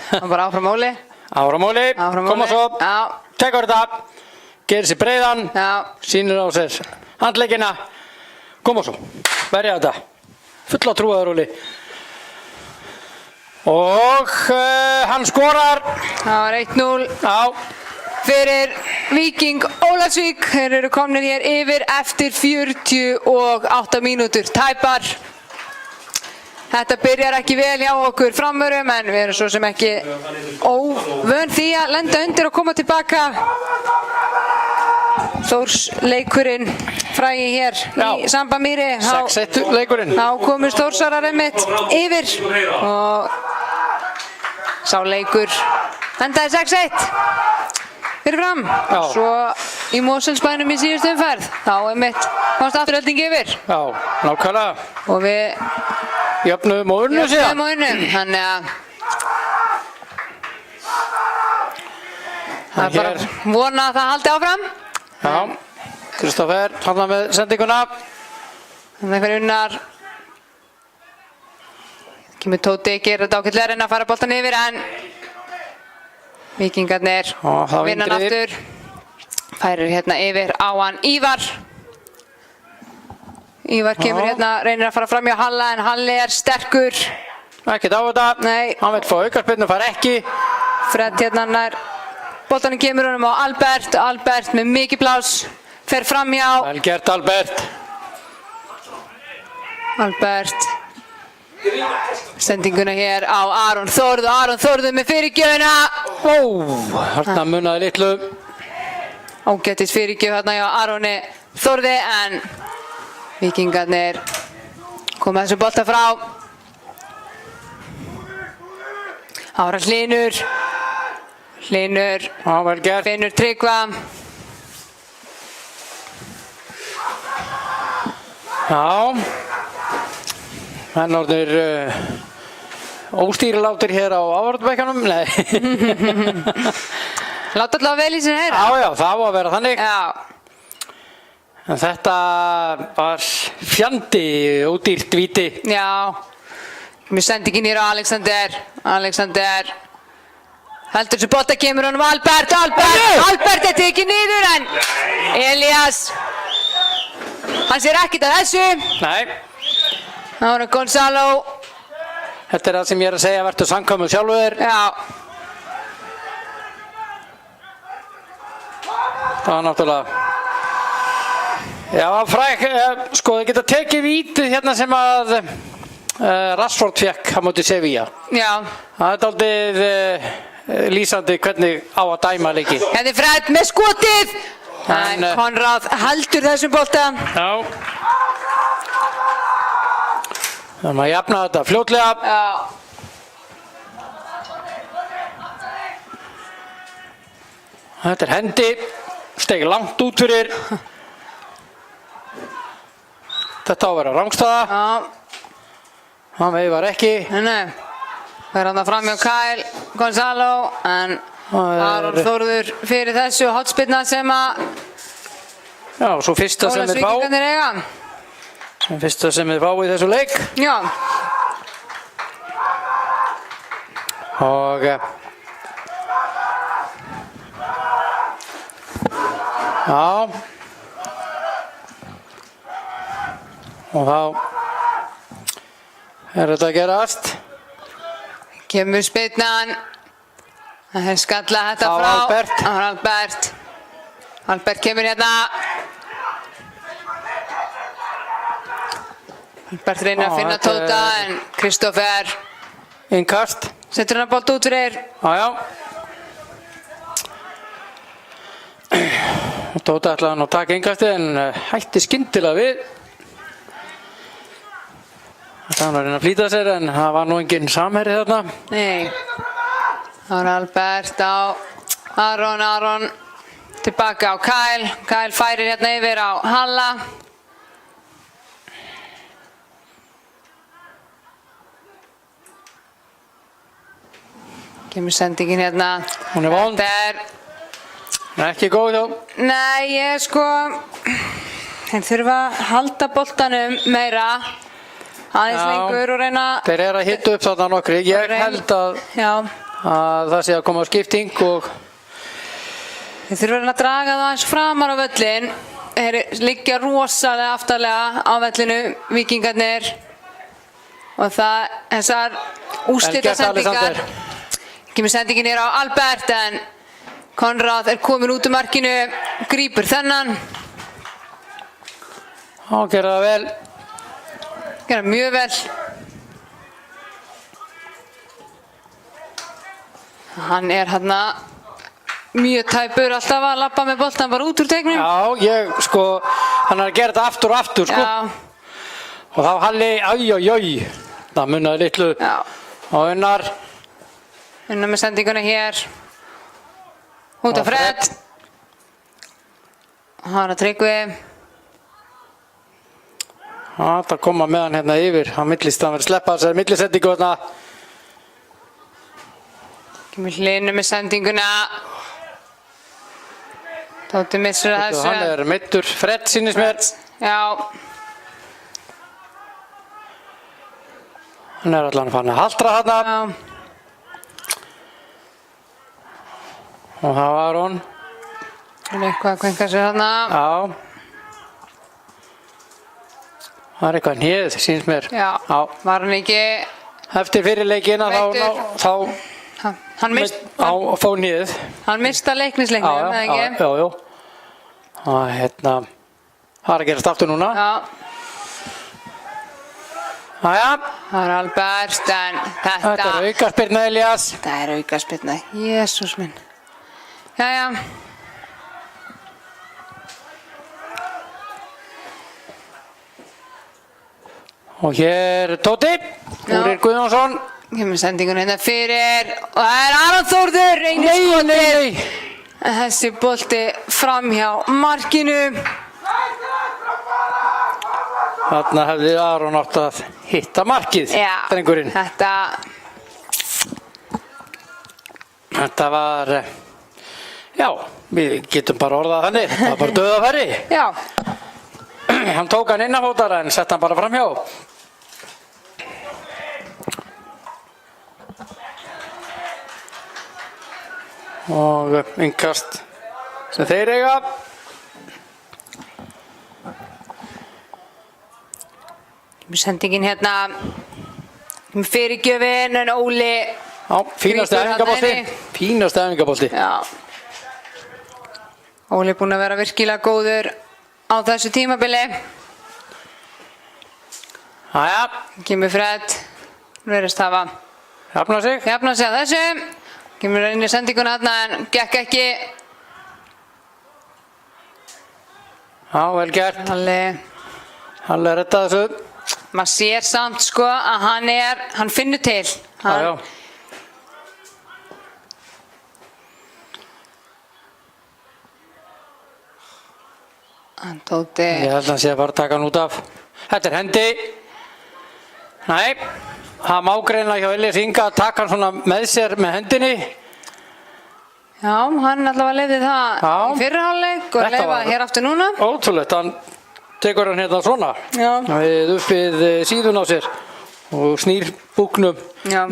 Það er bara áfram Óli. Áfram Óli, koma svo. Já. Tekur þetta, gerir sér breiðan. Já. Sýnir á sér handleggina. Koma svo, verja þetta. Fulla trúaður Óli. Og hann skorar. Það var 1-0. Já. Fyrir Víking Ólafsvík. Þeir eru komnir hér yfir eftir 48 mínútur. Tæpar. Þetta byrjar ekki vel hjá okkur framvörum en við erum svo sem ekki óvön því að lenda undir og koma tilbaka. Þórsleikurinn frægi hér í Sambamýri. 6-1 leikurinn. Þá komust Þórsarar einmitt yfir og sá leikur endaði 6-1 fyrir Fram. Svo í Mosfellsbænum í síðustu umferð þá einmitt komst Afturelding yfir. Já, nákvæmlega. Og við jöfnuðum og unnum síðan. jöfnuðum og unnum, þannig að það er bara að vona að það haldi áfram. Já, Kristoffer þarna með sendinguna. Þannig að fyrir Unnar kemur Tóti, gerir þetta ágætlega að reyna að fara boltan yfir en Víkingarnir vinna hann aftur. Færir hérna yfir á hann Ívar. Ívar kemur hérna, reynir að fara fram hjá Halla en Halli er sterkur. Ekkert á þetta. Nei. Hann vil fá aukaspyrnu, fær ekki. Fred hérna nær. Boltanum kemur honum á Albert. Albert með mikið pláss. Fer fram hjá. Vel gert Albert. Albert. Sendinguna hér á Aron Þórð og Aron Þórður með fyrirgjöfina. Þarna munaði litlu. Ágætis fyrirgjöf hérna hjá Aroni Þórði en Víkingarnir koma þessu bolta frá. Ára Hlynur. Hlynur. Vel gert. Finnur Tryggva. Já. Menn orðnir óstýrilátir hér á ávarpsbekkjunum. Nei. Láta allavega vel í sér heyra. Já, það var að vera þannig. Já. En þetta var fjandi ódýrt víti. Já. Mér sendi ekki nýra á Alexander. Alexander heldur þessu bolta, kemur honum Albert. Albert er tekið niður en Elías hann sér ekkert að þessu. Nei. Það var Gonzalo. Þetta er það sem ég er að segja, verður samkvæmur sjálfur. Já. Það var náttúrulega. Já, fræk, sko þið geta tekið vítið hérna sem að Rashford fekk á móti Sevilla. Já. Það er dálítið lýsandi hvernig á að dæma leiki. Hérna er Fred með skotið. En Konráð heldur þessum bolta. Já. Þannig að jafna þetta fljótlega. Já. Þetta er hendi. Steig langt út fyrir. Þetta á að vera rangstaða. Já. Hann veifar ekki. Nei. Það er hann að fram hjá Kyle Gonzalo en Aron Þórður fyrir þessu hotspinna sem að Já, svo fyrsta sem við fá. Víkingarnir eiga. Fyrsta sem við fá í þessu leik. Já. Og já. Og þá er þetta að gerast. Kemur spyrnan. Það er skalla þetta frá. Albert. Það var Albert. Albert kemur hérna. Albert reynir að finna Tóta en Kristoffer Innkast. setur hann bolt út fyrir. Já. Tóta ætlaði hann að taka innkastið en hætti skyndilega við. Það var að reyna að flýta sér en það var nú enginn samherji þarna. Nei. Það var Albert á Aron. Aron tilbaka á Kyle. Kyle færir hérna yfir á Halla. Kemur sendingin hérna. Hún er vond. Ekki góð þó. Nei, ég sko þeir þurfa að halda boltanum meira aðeins lengur og reyna. Þeir eru að hitta upp þarna nokkri. Ég held að það sé að koma á skipting og þeir þurfa að reyna að draga það aðeins framar á völlin. Þeir liggja rosalega aftarlega á vellinu, Víkingarnir, og þessar úrslitasendingar. Kemur sendingin hér á Albert en Konráð er komin út úr markinu, grípur þennan. Hann gerði það vel. Gerði mjög vel. Hann er hérna mjög tæpur alltaf að labba með boltan bara út úr teiknum. Já, hann er að gera þetta aftur og aftur, sko. Já. Og þá Halli, það munnaði litlu. Já. Og Unnar. Unnar með sendinguna hér. Út á Fred. Hara Tryggvi. Það koma með hann hérna yfir. Hann millist, hann verður sleppa þessari millisendingu hérna. Kemur Hlynur með sendinguna. Tóti missur að þessu. Hann er meiddur, Fred sýnist mér. Já. Hann er allan fann að haltra hérna. Já. Og það var hún. Hann er eitthvað að kvenka sér hérna. Já. Það er eitthvað hnéð, sýnist mér. Já. Var hann ekki... Eftir fyrirleikina þá hann fá hnéð. Hann mista leiknisleiknum, eða ekki? Já. Það er að gerast aftur núna. Já. Jæja. Það er Albert, en þetta... Þetta er aukaspyrna, Elías. Þetta er aukaspyrna, Jesús minn. Jæja. Og hér Tóti, Úrir Guðjónsson. Kemur sendingun hérna fyrir og það er Aron Þórður, einu skotið. Nei. Þessi bolti framhjá markinu. Þarna hefði Aron átt að hitta markið, drengurinn. Þetta var, já, við getum bara orðað þannig, það var bara dauðafæri. Já. Hann tók hann innanfótara en sett hann bara framhjá. Og innkast sem þeir eiga. Sendingin hérna fyrirgjöfin en Óli. Já, fínasti æfingabolti. Já. Óli er búinn að vera virkilega góður á þessu tímabili. Jæja. Kemur Fred. Verðist hafa. Jafna sig að þessu. Kemur inn í sendinguna þarna en gekk ekki. Já, vel gert. Halli reddaði þessu. Maður sér samt sko að hann finnur til. Já. Hann Tóti. Ég held að hann sé að fara að taka hann út af. Þetta er hendi. Nei. Það má greinilega hjá Elías Inga að taka hann svona með sér með hendinni. Já, hann allavega leyfði það í fyrri hálfleik og leyfa hér aftur núna. Ótrúlegt, hann tekur hann hérna svona. Já. Upp við síðun á sér og snýr búknum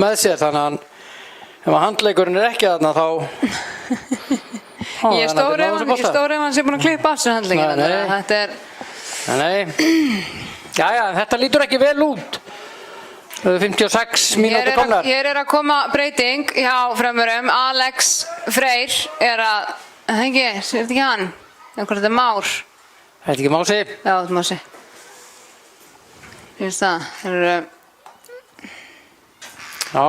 með sér. Þannig að ef handleikurinn er ekki þarna þá... Ég er stór ef hann sé búinn að klippa af sér handleikina. Þetta er... Nei. Jæja, þetta lítur ekki vel út. 56 mínútur komnar. Hér er að koma breyting hjá frömmurum. Alex Freyr er að... Það er þetta ekki hann? Þetta er Már. Þetta ekki Mási? Já, þetta er Mási. Finnst það? Já.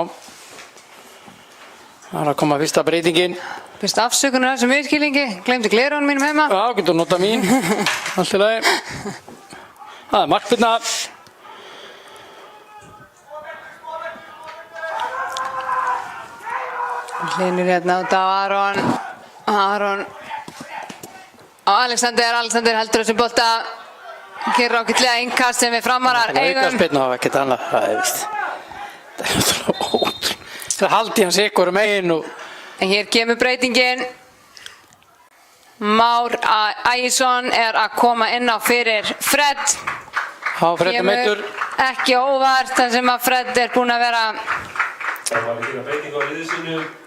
Það er að koma fyrsta breytingin. Fyrst afsökunar þessum viðskilningi. Gleymdi gleraugunum mínum heima. Já, getur nota mín. Allt í lagi. Það er markbyrna. Hlynur hérna út á Aron og Alexander heldur þessu bolta gerir ágætlega innkast sem við framarar eigum. Aukaspyrna og ekkert annað, það er víst. Það er náttúrulega ótrúlega. Það haldi hans ykkur megin og... En hér kemur breytingin. Már Ægisson er að koma inn á fyrir Fred. Já, Fred er meiddur. Ekki óvart þar sem að Fred er búinn að vera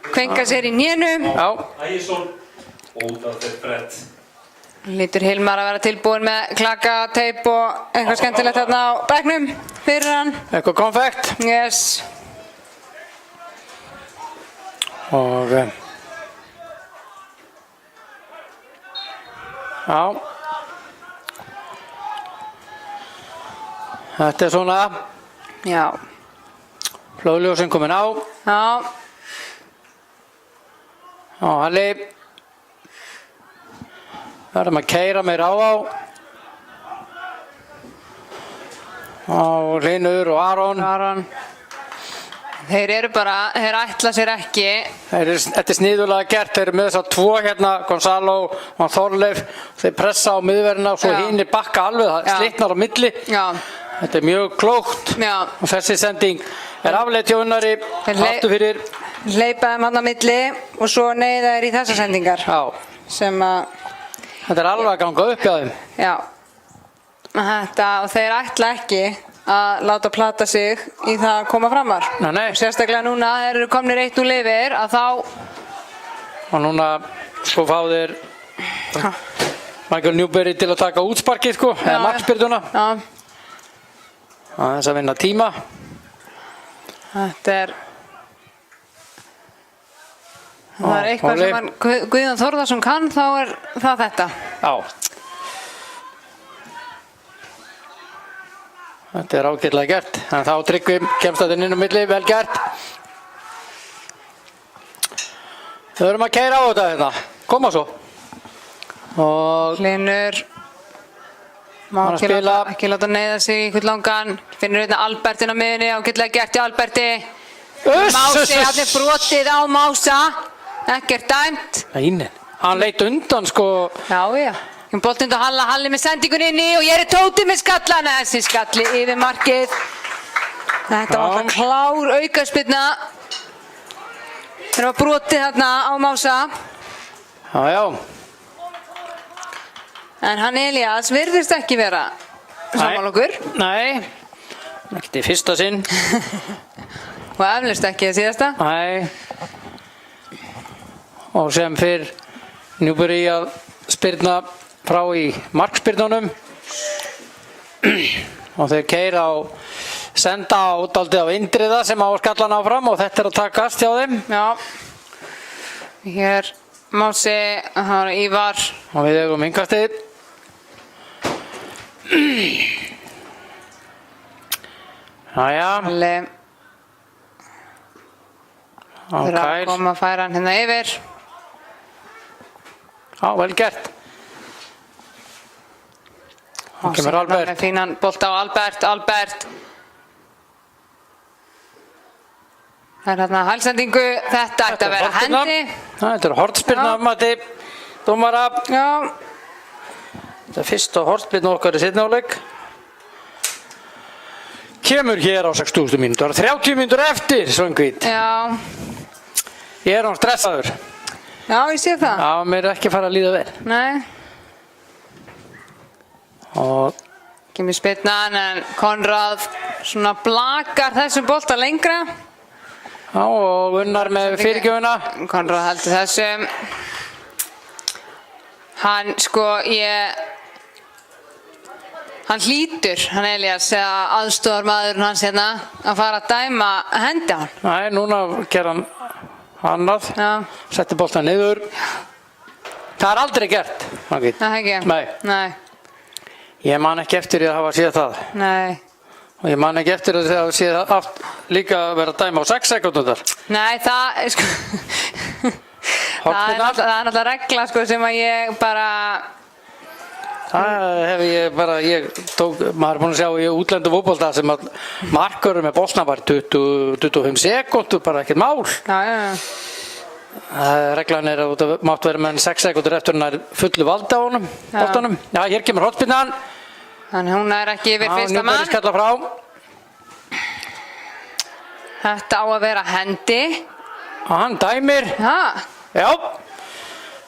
kvenka sér í hnénu. Já. Ægisson út af þeir Fred. Lítur Hilmar að vera tilbúin með klakateip og eitthvað skemmtilegt þarna á bekknum fyrir hann. Eitthvað konfekt. Yes. Og... Já. Þetta er svona. Já. Flóðljósinn komin á. Já. Já, Halli. Verðum að keyra meira á þá. Á Hlynur og Aron. Þeir eru bara, þeir ætla sér ekki. Þetta sniðulega gert, þeir eru með þess að 2 hérna, Gonzalo og Þorleif. Þeir pressa á miðverðina og svo hinir bakka alveg, það slitnar á milli. Já. Þetta er mjög klókt. Já. Og þessi sending afleitt hjá Unnari, aftur fyrir. Hleypaðum hann á milli og svo neyða þeir í þessar sendingar. Já. Sem að... Þetta er alveg að ganga upp hjá þeim. Já. Og þeir ætla ekki að láta plata sig í það að koma framar. Nei. Sérstaklega núna, þeir eru komnir 1-0 yfir, að þá... Og núna, sko fá þeir Michael Newberry til að taka útsparkið, sko, eða markspyrnuna. Já. Þess að vinna tíma. Þetta er... Það er eitthvað sem Guðjón Þórðarsson kann, þá er það þetta. Já. Þetta er ágætlega gert, en þá Tryggvi kemst þetta inn á milli, vel gert. Við verðum að keyra á þetta hérna, koma svo. Og Hlynur má ekki láta neyða sig í einhvern langan. Finnur hérna Albert inn á miðunni, ágætlega gert í Alberti. Mási, hann er brotið á Mása, ekkert dæmt. Nei, hann leit undan sko. Já. Boltinn og Halli með sendingun inni og ég er Tóti með skallana. Þessi skalli yfir markið. Þetta var alltaf klár aukaspyrna. Það var brotið þarna á Mása. Já. En hann Elías virðist ekki vera sammála okkur. Nei, ekki í fyrsta sinn. Og eflaust ekki það síðasta. Nei. Og sem fyrr Newberry að spyrna frá í markspyrnunum. Og þeir keyra og senda átaldið á Indriða sem á skallan áfram og þetta er að takast hjá þeim. Já. Hér Mási, það er Ívar. Og við eigum innkastið. Jæja. Halli. Þeir eru að koma að færa hann hérna yfir. Já, vel gert. Hann kemur Albert. Með fínan bolta á Albert. Það er hérna hælsendingu, þetta ætti að vera hendi. Þetta er hornspyrna mati dómara. Já. Þetta er fyrsta hornspyrna okkar í seinni hálfleik. Kemur hér á 60. mínútur, 30 mínútur eftir Svöngvít. Já. Ég er hann stressaður. Já, ég sé það. Já, mér er ekki fara að líða vel. Nei. Og kemur spyrnan en Konráð svona blakar þessum bolta lengra. Já, og Unnar með fyrirgjöfuna. Konráð heldur þessum. Hann hann hlýtur, hann Elías, eða aðstoðarmaðurinn hans hérna, að fara að dæma hendi á hann. Nei, núna ger hann annað. Já. Setti boltan niður. Það er aldrei gert. Það er ekki? Nei. Ég man ekki eftir að hafa séð það. Nei. Og ég man ekki eftir að hafa séð aft líka að vera að dæma á 6 sekúndundar. Nei, það er sko... það er náttúrulega regla sko sem að ég bara... Það hef ég bara, maður er búin að sjá í útlendu fótbolta sem að markurum með boltna var 25 sekúndur, bara ekkert mál. Já. Reglan er að þú mátt vera með 6 sekúndur eftir hann er fullu valdi á honum, boltanum. Já, hér kemur hornspyrnan. Þannig hún er ekki yfir fyrsta mann. Newberry skalla frá. Þetta á að vera hendi. Og hann dæmir. Já.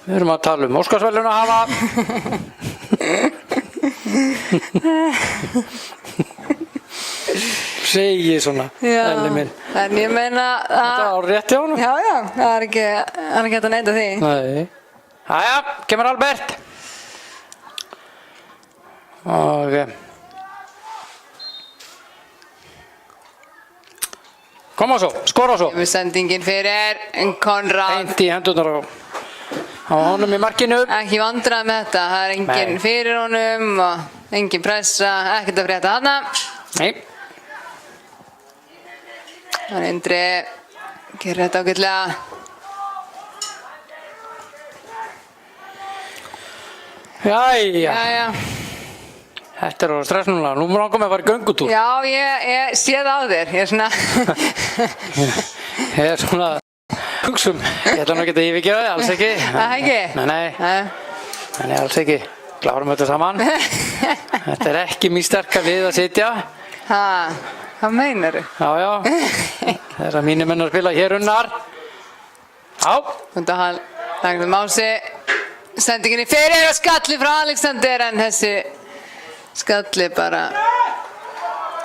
Við erum að tala Óskarsverðlaun að hafa. Segi svona. Já. En ég meina að... Þetta á rétt hjá honum. Já. Það er ekki hægt að neita því. Nei. Jæja, kemur Albert. Og... Koma svo, skora svo. Kemur sendingin fyrir Konráð. Heint í hendurnar á honum í markinu. Ekki vandrað með þetta, það er engin fyrir honum og engin pressa, ekkert að frétta þarna. Nei. Það er Indri, gerir þetta ágætlega. Jæja, Jæja. þetta er á stress núna. Nú langar mig að fara í göngutúr. Já, ég sé það á þér. Ég er svona... Ég er svona hugsum. Ég ætla nú ekki að yfirgefa þig, alls ekki. Það ekki? Nei, alls ekki. Klárum þetta saman. Þetta er ekki mjög sterka lið að sitja. Hvað meinar þú? Já. Þessar mínir menn að spila hér unnar. Já. Þetta hann lagði Mási. Sendinginni fyrir og skalli frá Alexander en þessi skalli bara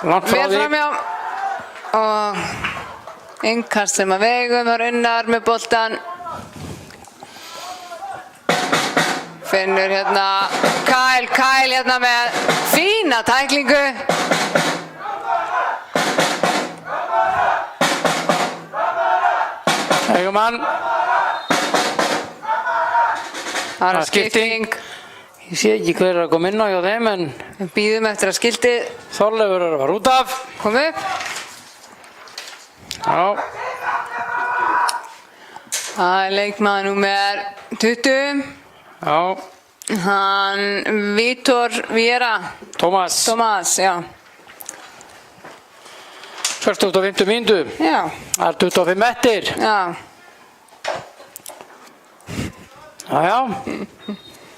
Langt frá vel því. framjá og innkast sem að vegum þar unnar með boltan finnur hérna Kyle hérna með fína tæklingu Eigumann. það er skipting Ég sé ekki hver er að koma inn á hjá þeim en við býðum eftir að skildi Þorleifur er að fara út af. koma upp Já. það er leikmaður númer 20 Já. hann Vítor Viera Tómas. já 65 mínútu. já Það er 25 eftir. já Já.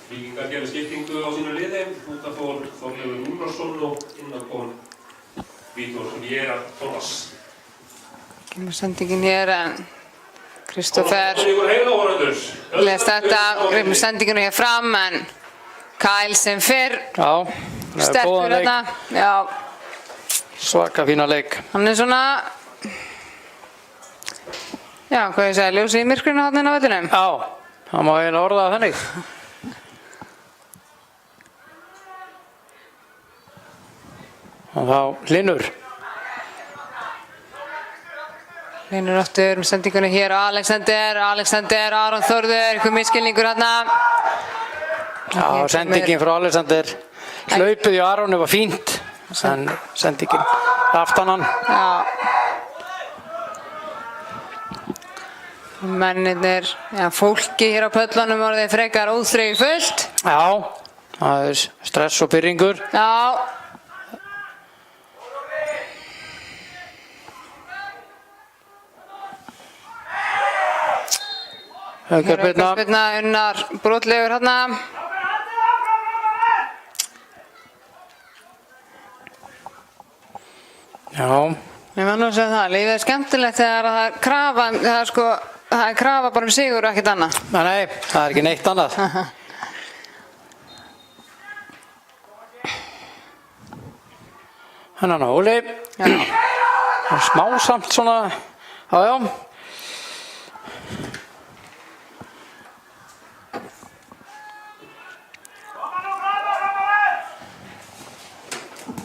Víkingar gerðu skiptingu á sínu liði. Útaf fór Þorleifur Rúnarsson og innan kom Vítor Viera Tómas. kemur sendingin hér en Kristoffer Ykkur heila áhorfendur. les þetta kemur sendinginu hér fram en Kyle sem fyrr Já. Það er sterkur góðan leik. þetta já Svaka fína leik. hann er svona já hvað ég segi ljósið í myrkrinu hann inn á vellinum Já. Það má eiginlega orða það þannig. Og þá Hlynur. Reynir aftur með sendingunni hér á Alexander, Aron Þórður, eitthvað misskilningur hérna. Já, sendingin frá Alexander. Hlaupið í Aronu var fínt. En sendingin aftan hann. Já. Mennirnir, já, fólki hér á pöllunum voru þeir frekar óþreyju fullt. Já, það er stress og pyrringur. Já. Aukaspyrna, Unnar brotlegur hérna. Já. Ég var nú að segja það, lífið er skemmtilegt þegar það er krafa, það er krafa bara um sigur og ekkert annað. Nei, það er ekki neitt annað. Hennan á Óli. Smá samt svona, já.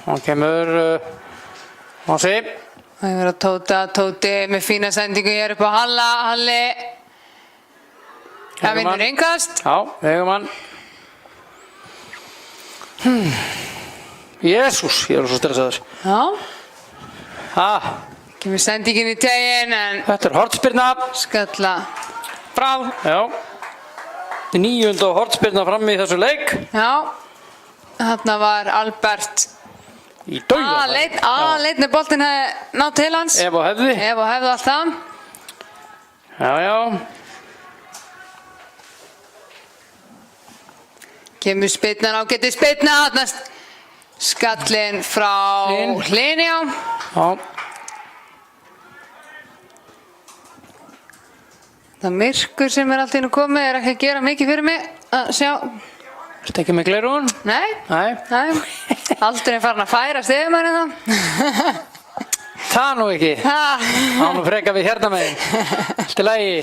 Hann kemur Mási. Það er verið að Tóti með fína sendingu hér upp á Halli. Það vinnur innkast. Já, Eigumann. Jésús, ég er svo stressaður. Já. Kemur sendingin í tegin en Þetta er hornspyrna. skalla frá. Já. 9. hornspyrna fram í þessu leik. Já. Þarna var Albert Í dauðafæri. aðleit með boltinn hefði nátt til hans. Ef og hefði. Ef og hefði allt það. Já. Kemur spyrnan ágæti spyrna. Þarna skallinn frá Hlyn, já. Já. Það myrkur sem er allt í einu komið er ekki að gera mikið fyrir mig að sjá. Ertu ekki með gleraugun? Nei. Aldrei farin að færa stegumærin þá. Það nú ekki. Það nú freka við hérna með. Allt í lagi.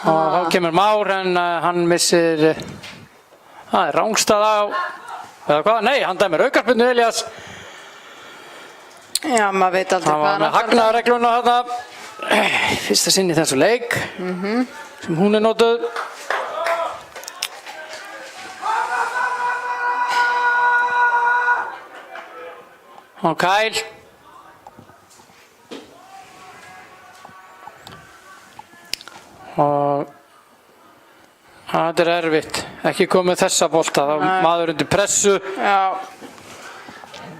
Og þá kemur Már en hann missir. Það er rángstað á. Eða hvað? Nei, hann dæmir aukaspyrnu Elías. Já, maður veit aldrei Hann var með hagnaðarregluna þarna. Fyrsta sinn í þessu leik. Sem hún er notuð. Og Kyle. Og það þetta er erfitt. Ekki komið þessa bolta. Það var maður undir pressu. Já.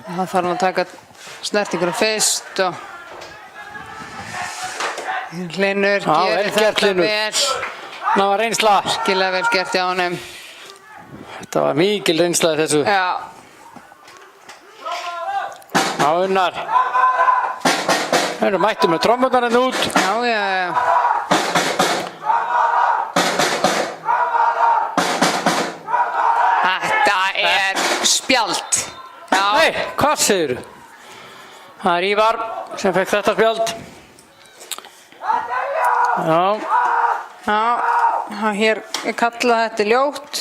Það þarf hann að taka snertinguna fyrst og Hlynur gerir þetta vel. Það var reynsla. Virkilega vel gert hjá honum. Þetta var mikil reynsla í þessu. Já. Já, Unnar. Þeir eru mættu með trommurnar henni út. Já, já, já. Þetta er spjald. Já. Nei, hvað segirðu? Það er Ívar sem fekk þetta spjald. Já. Já, hér er kallað þetta ljótt.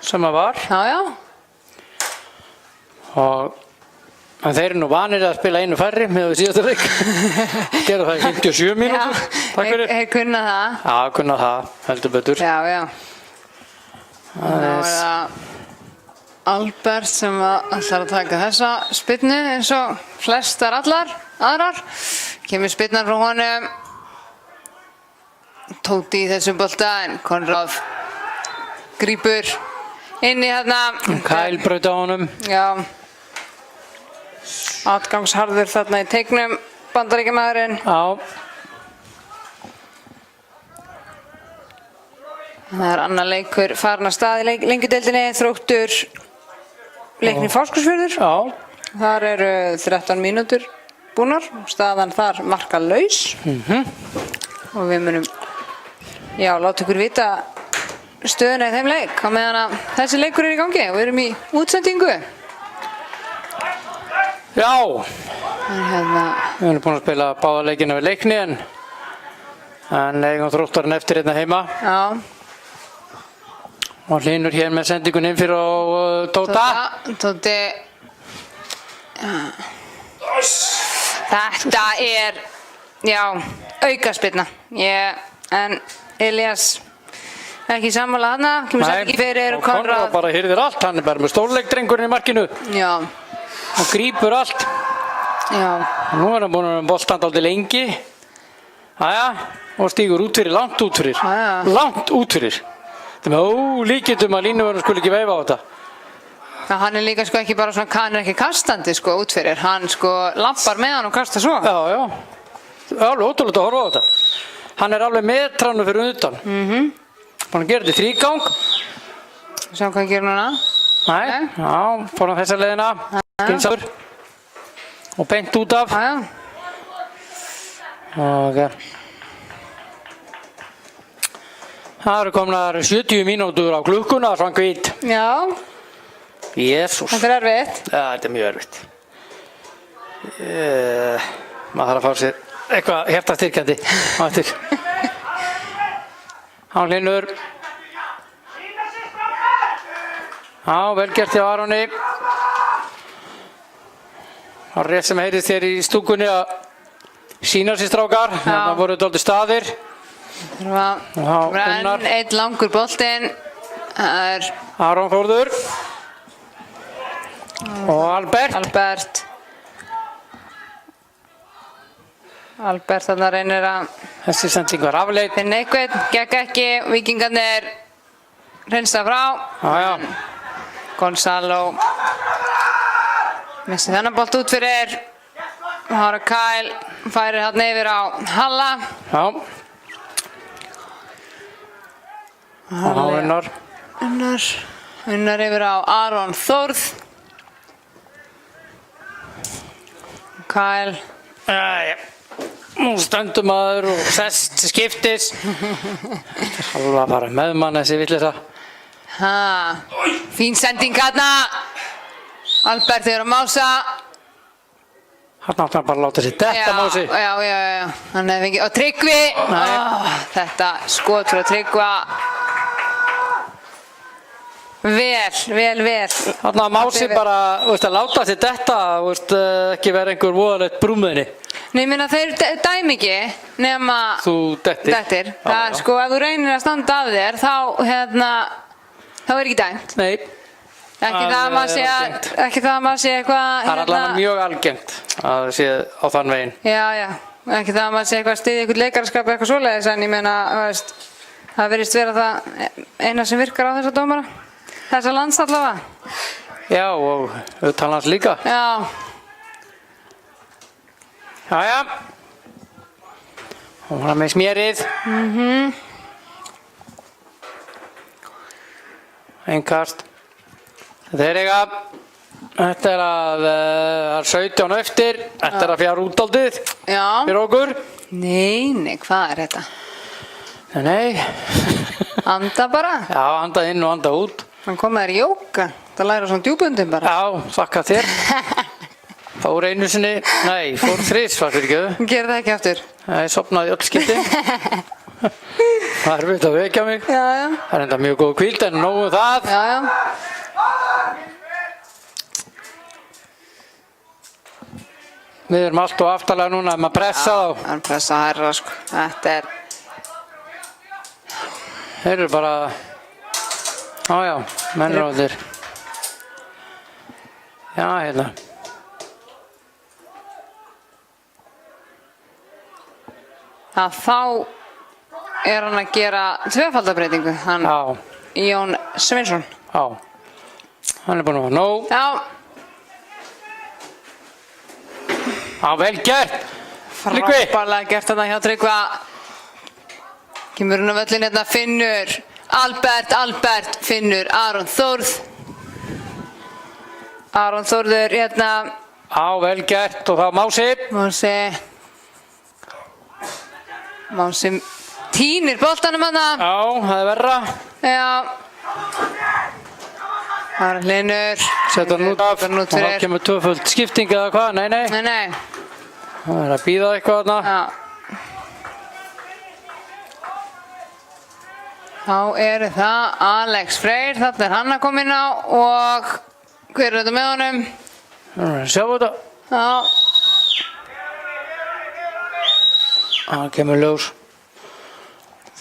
Sem það var. Já, já. En þeir eru nú vanir að spila einu færri með síðasta leik. Gera það í 57 mínútur. Takk fyrir. Þeir kunna það. Já, kunna það, heldur betur. Já, já. Það er það Albert sem ætlar að taka þessa spyrnu eins og flestar aðrar. Kemur spyrnan frá honum. Tóti í þessum bolta en Konráð grípur inn í þarna. Kyle braut á honum. Já. Atgangsharður þarna í teiknum Bandaríkjamaðurinn. Já. Það er annar leikur farin að stað í lengjudeildinni. Þróttur Leiknir Fáskrúðsfjörður. Já. Þar eru 13 mínútur búnar. Staðan þar markalaus. Og við munum láta ykkur vita stöðuna í þeim leik á meðan að þessi leikur er í gangi og við erum í útsendingu. Já. Við erum búin að spila báða leikina við Leikni en eigum Þróttarinn eftir hérna heima. Já. Og Hlynur hér með sendingun inn fyrir á Tóta. Tóti. Þetta er, aukaspyrna. En Elías ekki sammála þarna. Kemur sett ekki fyrir Konráð. Konráð bara hirðir allt. Hann er bara með stórleikdrengurinn í markinu. Já. Og grípur allt. Já. Nú er hann búin að boltandi aldrei lengi. Jæja. Og stígur út fyrir, langt út fyrir. Langt út fyrir. Það er með ólíkindum að línuvörður skulle ekki veifa á þetta. Hann er líka ekki bara svona, hann er ekki kastandi út fyrir. Hann lampar með hann og kastar svo. Já, já. Það er alveg ótrúlega að horfa á þetta. Hann er alveg metrannu fyrir utan. Búin að gera þetta í þrígang. Sjá hvað hann gerir núna. Nei, já, fór hann þessa leiðina. Skynsafur. Og beint út af. Já. Ok. Það eru komnar 70 mínútur á klukkuna, svangvít. Já. Jésús. Þetta er erfitt. Já, þetta er mjög erfitt. Maður þarf að fá sér eitthvað hjartastyrkjandi á eftir. Hann Hlynur. Já, vel gert hjá Aroni. Það er rétt sem heyrðist þér í stúkunni að sína sér strákar. Það voru dálítið staðir. Enn einn langur boltinn. Það er Aron Þórður. Og Albert. Albert þarna reynir að þessi sending var afleit. Finn eitthvað, gekk ekki. Víkingarnir reynsa frá. Já. Gonzalo missi þennan bolt út fyrir. Hára Kyle færir hann yfir á Halla. Já. Unnar yfir á Aron Þórð. Kyle. Nú stendur maður og sest skiptis. Halva bara með mann þessi villisa. Fín sending hérna. Albert yfir á Mása. Hann átti bara að láta sér detta Mási. Já. Hann hefði fengið. Og Tryggvi. Þetta skot frá Tryggva. Vel. Þannig að Mási bara, að láta sér detta, ekki vera einhver voðalegt brúmiðni. Nei, ég meina þeir dæmi ekki nema þú dettir. Það ef þú reynir að standa af þér, þá er ekki dæmt. Nei. Ekki það að maður sé eitthvað. Það er allavega mjög algengt að það sé á þann veginn. Já. Ekki það að maður sé eitthvað að styðja eitthvað leikaraskap eitthvað svoleiðis, en ég meina, Það virðist vera það eina sem virkar á þessa dómara. Þessa lands allavega. Já, og utanlands líka. Já. Jæja. Og hann með smjörið. Einkast. Þetta er eitthvað. Þetta er að 17 eftir. Þetta er að fjara útaldið. Já. Fyrir okkur. Nei, hvað er þetta? Nei. Anda bara. Já, anda inn og anda út. Hann kom með þér í jóka. Það læra svona djúbundum bara. Já, þakka þér. Fór einu sinni, nei, fór þrisvar fyrir ekki. Gerði það ekki aftur. Nei, sopnaði öll skipti. Það er erfitt að vekja mig. Já, já. Það er enda mjög góð hvíld en nógu það. Já, já. Við erum allt og aftalega núna að maður pressa þá. Það er pressa hærra, sko. Þetta er... Þeir eru bara... Já, mennur á þér. Já, hérna. Þá er hann að gera tvöfaldabreitingu, hann Já, Jón Sveinsson. já. Hann er búinn að hafa nóg. Já, Já, vel gert. Tryggvi. frábærlega gert þetta hjá Tryggva. Kemur hún á völlin hérna, Finnur, Albert, Finnur, Aron Þórð. Aron Þórður hérna, Já, vel gert og þá Mási tínir boltanum hana. Já, það er verra. Já. Aron Hlynur. Setta hann út af og þá kemur tvöföld skipting eða hvað? Nei. Nei. Það er að bíða eitthvað þarna. Já. Þá er það Alex Freyr, þarna er hann að koma inn á og hver er þetta með honum? Sjá þetta. Já. Það kemur ljós.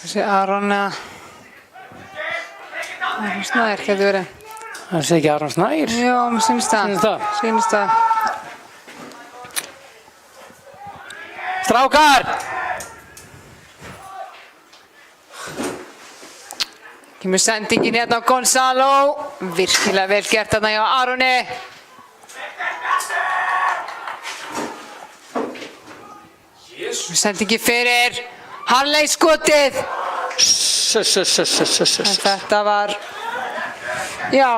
Þessi Aron eða Aron Snær getur verið. Það sé ekki Aron Snær. Jó, mér sýnist það. Sýnist það. Strákar! Kemur sendingin hérna á Gonzalo. Virkilega vel gert þarna hjá Aroni. Sendingi fyrir Harley skotið. Þetta var, já,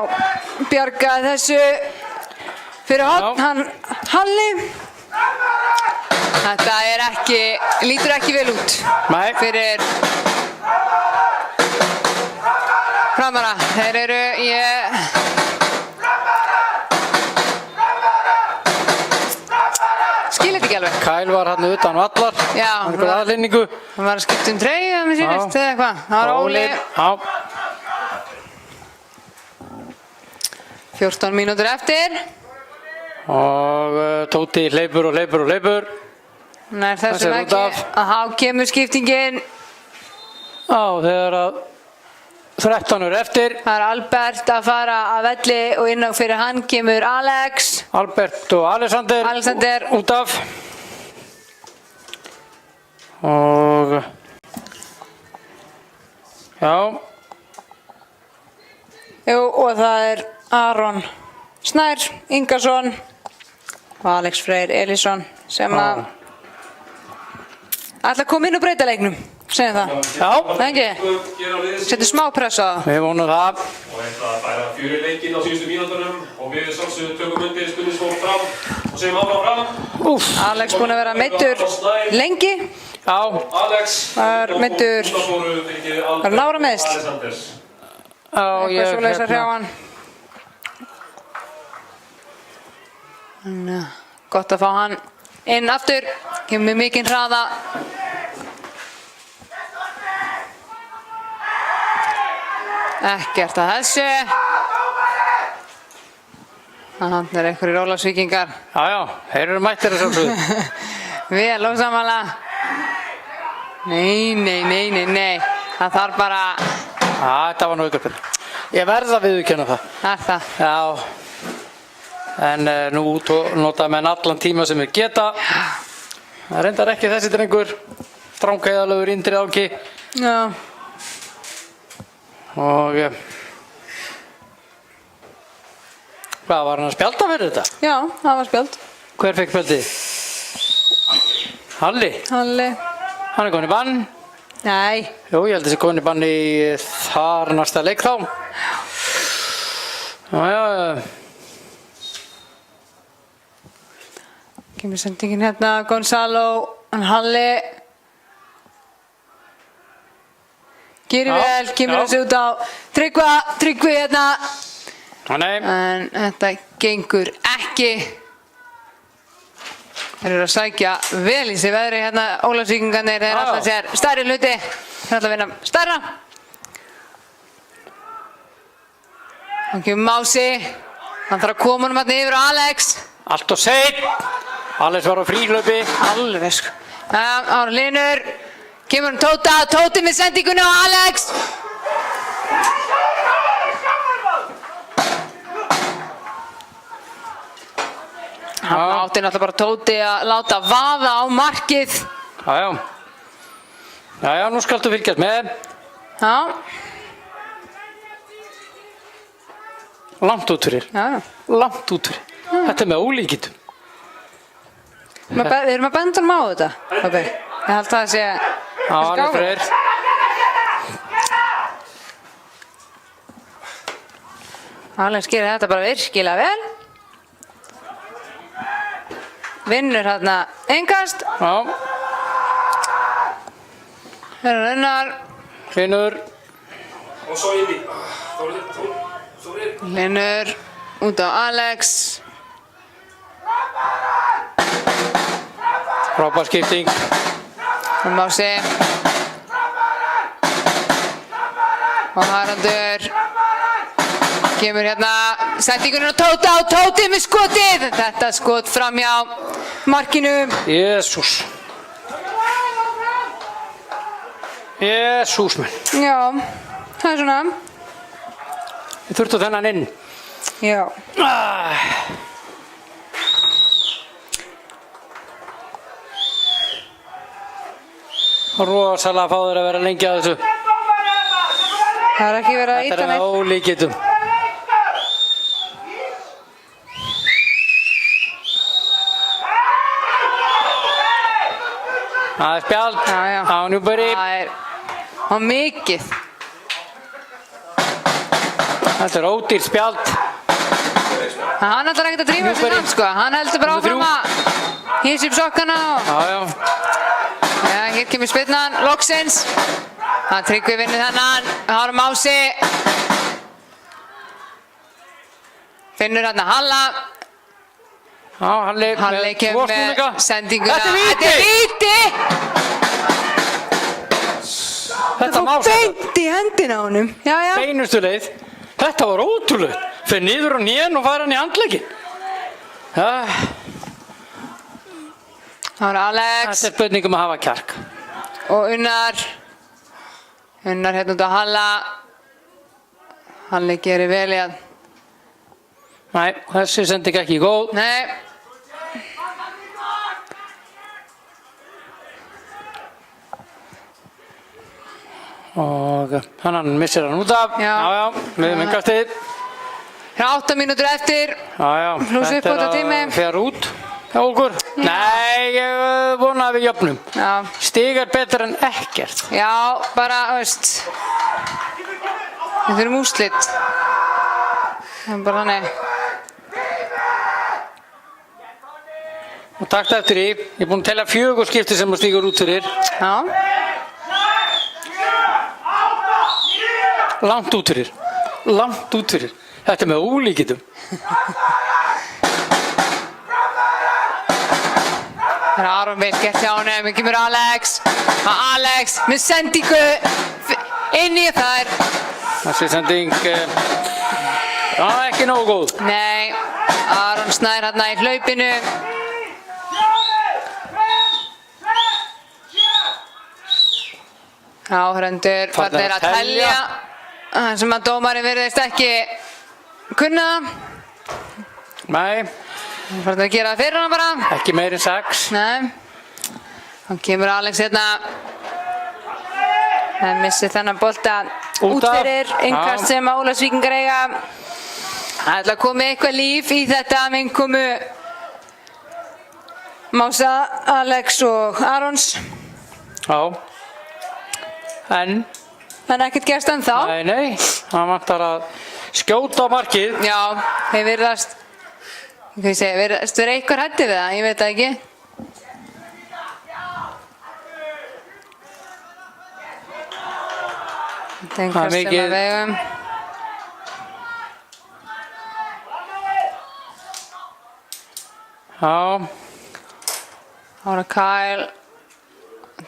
bjargaði þessu fyrir hann Harley. Þetta er lítur ekki vel út. Nei. Fyrir Framara. Þeir eru skil þetta ekki alveg. Kyle var hann utan vallar. Já. Hann er aðlýningu. Hann var að skipta treyju, mér sýnist, eða eitthvað. Það var Óli. Já. 14 mínútur eftir. Og Tóti hleypur. Nær þessum ekki. Þá kemur skiptingin. Já, þegar að 13 eru eftir. Það er Albert að fara að velli og inn á fyrir hann kemur Alex. Albert og Alexander út af. Og já. Jú, og það er Aron Snær Ingarsson og Alex Freyr Elísson sem að ætla að koma inn og breyta leiknum. Segjum það. Já. Það ekki? Settu smá press á það. Við vonum það. Og ætla að færa fjör í leikinn á síðustu mínútunum og við sjálfsögðu tökum undir stuðningsfólk fram og segjum áfram fram. Alex búinn að vera meiddur lengi. Já. Alex. Var meiddur. Var nára meiðsl. Já, Eitthvað svoleiðis að hrjá hann. Gott að fá hann inn aftur. Kemur mikinn hraða. Ekkert að þessu. Þannig er einhverjir Ólafsvíkingar. Já, þeir eru mættir að sjálfsögðu. Vel ósammála. Nei. Það þarf bara... Þetta var nú ykkur. Ég verð að viðurkenna það. Það er það. Já. En nú nota menn allan tíma sem við geta. Það reyndar ekki þessi drengur. Stránkæðalögur Indri Áki. Já. Og hvað var hann að spjalda fyrir þetta? Já, það var spjald. Hver fekk spjaldið? Halli. Halli. Hann komin í bann. Nei. Jú, ég held að þessi komin í bann í þar næsta leik þá. Já. Kemur sendingin hérna, Gonzalo, Halli. Gerir vel, kemur þessi út á Tryggvi hérna. Nei. En þetta gengur ekki. Þeir eru að sækja vel í sig veðri hérna, Ólafsvíkingarnir, þeir alltaf sér stærri hluti. Þeir alltaf vinna stærra. Hann kemur Mási. Hann þarf að koma honum hérna yfir á Alex. Allt og seinn. Alex var á fríhlaupi. Alveg sko. Ára Linur. Kemur hann Tóta. Tóti með sendingunni á Alex. Hann átti náttúrulega bara Tóti að láta vaða á markið. Já, nú skaltu fylgjast með. Já. Langt út fyrir. Já. Langt út fyrir. Þetta með ólíkindum. Við erum að benda honum á þetta, Pabbi. Ég held að það sé Alex Freyr. Alex gerir þetta bara virkilega vel. Vinnur hérna engast. Já. Linur. Og svo inn í. Þórir. Linur út á Alex. Frábær skipting. Mási. Og Haraldur. Kemur hérna sendingunum á Tóta og Tóti með skotið. Þetta skot framhjá markinu. Jesús menn. Já, það er svona. Við þurftum þennan inn. Já. Rosalega fá þeir að vera lengi að þessu. Það er ekki verið að Þetta ýta er með neitt. ólíkindum. Það er spjald á Newbury. Það er á mikið. Þetta er ódýrt spjald. Hann ætlar ekkert að drífa sig samt sko. Hann heldur bara áfram að hýsa upp sokkana og... Já, hér kemur spilnan, loksins. Það Tryggvi vinnur þennan. Hárum Mási. Finnur hérna Halla. Já, Halli kemur með sendinguna. Þetta er víti! Þetta má þetta beint í hendina á honum. Já. Beinustu leið. Þetta var ótrúlega. Fer niður á nén og fara hann í handlegginn. Það var Alex. Þetta er spurningum að hafa kjark. Og Unnar hérna út á Halla. Halli gerir vel í að... Nei, þessi sending ekki góð. Nei. Og hann missir hann út af. Já, við mingastið. Það er 8 mínútur eftir. Já, Plús uppbótartími. Þetta fer út hjá okkur. Nei, ég vona að við jöfnum. Já. Stig er betur en ekkert. Já, bara, veist. Við þurfum úrslit. Það er bara þannig. Og takta eftir því. Ég er búinn að telja 4 skipti sem að stígur út fyrir. Já. Langt út fyrir. Langt út fyrir. Þetta er með ólíkindum. Það er Aron vel gert hjá honum. Við kemur Alex. Alex með sendingu inn í þær. Þessi sending ekki nógu góð. Nei, Aron Snær hérna í hlaupinu. Áhrendur farnir að telja. Það sem að dómarinn virðist ekki kunna. Nei. Farnir að gera það fyrir hann bara. Ekki meir en 6. Nei. Þá kemur Alex hérna. Það missir þennan bolta út af. fyrir innkast sem Ólafsvíkingar eiga. Það ætla að koma eitthvað líf í þetta með innkomu Mása, Alex og Arons. Já. En ekkert gerst ennþá. Nei, það vantar að skjóta á markið. Já, þeir virðast vera eitthvað hræddir við það, ég veit það ekki. Þetta er einhvers sem að vegum. Já. Ára Kyle,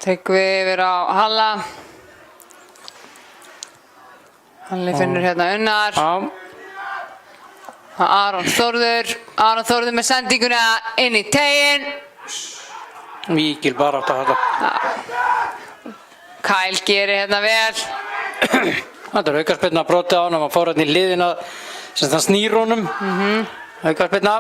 Tryggvi yfir á Halla. Halli finnur hérna Unnar. Já. Aron Þórður með sendinguna inn í teiginn. Mikil bara átt að þetta. Kyle gerir hérna vel. Þetta er aukaspyrna brotið á hann, hann fór hérna í liðina sem það snýr honum. Aukaspyrna.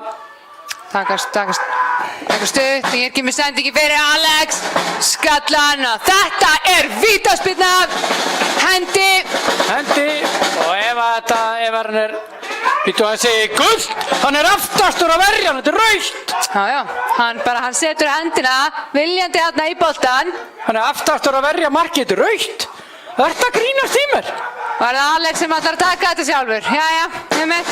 Taka stutt, hér kemur sendingi fyrir Alex. Skallan, þetta er vítaspyrna. Hendi. Og ef hann er, býttu hann segi gult, hann er aftastur að verja, þetta er rautt. Já, hann setur hendina viljandi hérna í boltan. Hann er aftastur að verja markið, þetta er rautt. Þetta grínast í mér. Var það Alex sem ætlar að taka þetta sjálfur? Jæja, einmitt.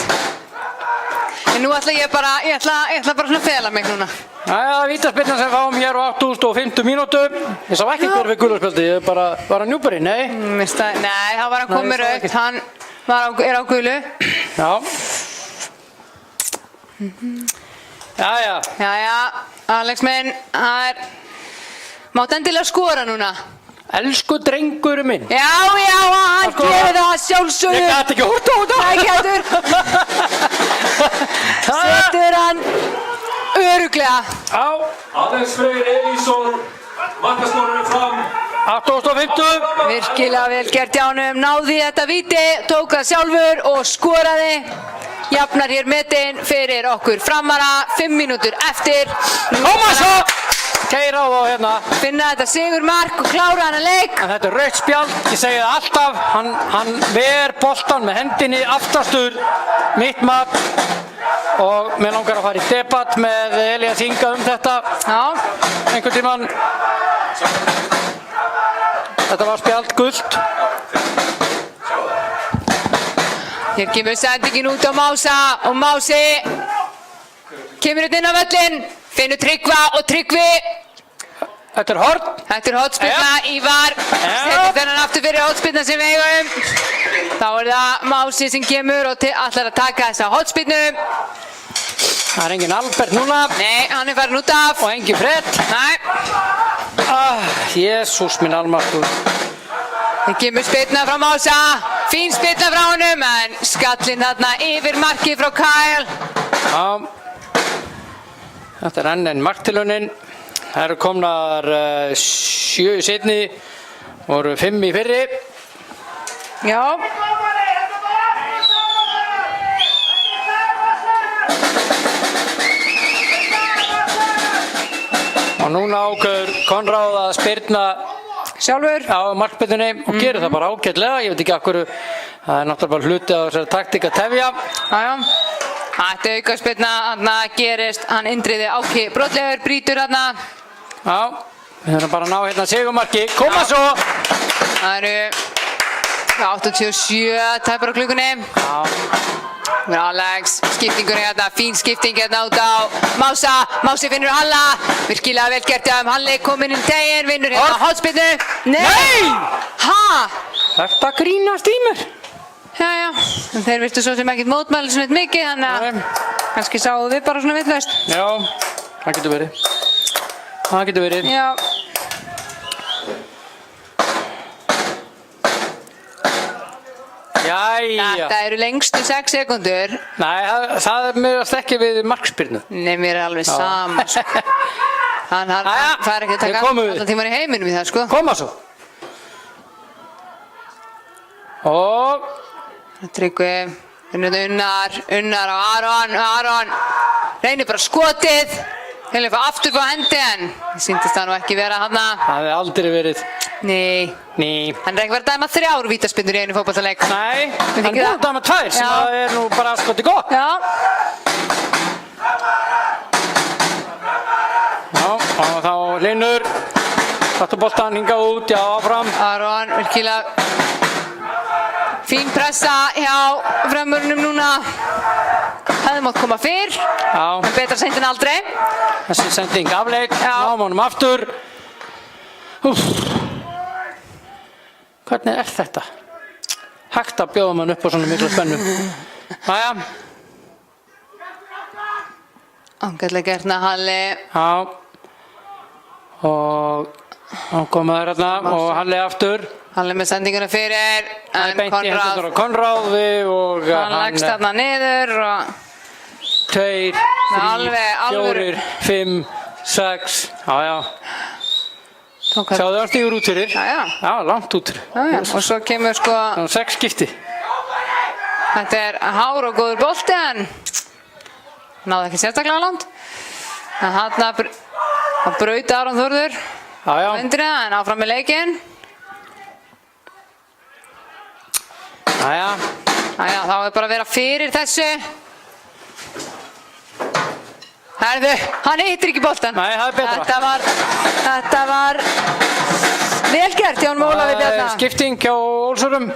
En nú ætla ég ætla bara svona að fela mig núna. Jæja, vítaspyrna sem fáum hér á 850 mínútu. Ég sá ekki hver við gulaspjaldi, ég bara var að njúpari, nei. Nei, þá var hann komið rautt, hann er á gulu. Já. Jæja, Alex minn, mátt endilega skora núna. Elsku drengurinn minn. Já, hann gerir það sjálfsögðu. Ég gæti ekki hort á þetta. Nei, getur. Setur hann örugglega. Já. Alex Freyr Elísson, markaskorurinn fram. 850. Virkilega vel gert hjá honum, náði þetta víti, tók það sjálfur og skoraði. Jafnar hér metin fyrir okkur Framara, 5 mínútur eftir. Koma svo! Keyra á þá hérna. Finna þetta sigurmark og klára hana leik. En þetta er rautt spjald, ég segi það alltaf. Hann ver boltan með hendinni aftastur, mitt mat. Og mér langar að fara í debatt með Elías Inga þetta. Já. Einhvern tímann. Þetta var spjald gult. Hér kemur sendingin út á Mása og Mási kemur inn á völlinn, finnur Tryggva og Tryggvi. Þetta er horn. Þetta er hornspyrna, Ívar setur þennan aftur fyrir hornspyrna sem við eigum. Þá er það Mási sem kemur og ætlar að taka þessa hornspyrnu. Það er engin Albert núna. Nei, hann er farin út af. Og engin Fred. Nei. Jésús minn almáttugur. Það kemur spyrna frá Mása, fín spyrna frá honum, en skallinn þarna yfir markið frá Kyle. Já, þetta er enn marktilraunin. Það eru komnar 7 í seinni, voru 5 í fyrri. Já. Og núna ákveður Konráð að spyrna Sjálfur? á markspyrnunni og gerir það bara ágætlega. Ég veit ekki af hverju, það er náttúrulega bara hluti af þessari taktík að tefja. Jájá. Þetta er aukaspyrna, þarna gerist, hann Indriði Áki brotlegur, brýtur þarna. Já, við þurfum bara að ná hérna sigurmarki. Koma svo! Það eru 87 tæpar á klukkunni. Já. Alex, skiptingur hérna, fín skipting hérna út á Mása. Mási finnur Halla, virkilega vel gert hjá Halli kominn inn teginn, vinnur hérna hornspyrnu. Nei! Ha? Þetta grínast í mér. Jæja, en þeir virtu svo sem ekkert mótmæli svona mikið, þannig að kannski sáum við bara svona vitlaust. Já, það getur verið. Það getur verið. Já. Jæja. Þetta eru lengstu 6 sekúndur. Nei, það er meðast ekki við markspyrnu. Nei, mér er alveg sama, sko. Það er ekki að taka allan tíman í heiminum í það, sko. Koma svo. Og Tryggvi, Unnar á Aron reynir bara skotið. Hilli fá aftur á hendi en sýndist það nú ekki vera hana. Það hefði aldrei verið. Nei. Ný. Hann er ekki verið að dæma 3 vítaspyrnur í einu fótboltaleik. Nei, hann þykir er búin það? að dæma 2 sem Já. það er nú bara skoti gott. Já. Já, og þá Linur. Þetta boltan hingað út, já, áfram. Aron, virkilega fín pressa hjá framörunum núna. Hefði mátt koma fyrr, Já, en betra seint en aldrei. þessi sending afleik. Já. Náum honum aftur. Úff. Hvernig er þetta? Hægt að bjóða mann upp á svona mikla spennu. Jæja, Ágætlega gert Halli. já. Og þá koma þær hérna og Halli aftur. Halli með sendinguna fyrir, en Beint í hendurnar á Konráði og hann leggst þarna niður og 2, 3, alveg alvöru. 4, 5, 6. Já, já. tók hann. Sjáðu hann stígur út fyrir. Já, já. Já, langt út fyrir. Já, já. Og svo kemur sko, Það er 6 skipti. þetta er hár og góður bolti en náði ekki sérstaklega langt. En hann braut Aron Þórður Já, já. undrið en áfram með leikinn. Jæja, Æja, þá er bara að vera fyrir þessu. Herðu, hann hittir ekki boltan. Nei, það er betra. Þetta var vel gert hjá hann Ólafi það er Bjarna. skipting hjá Ólsurum.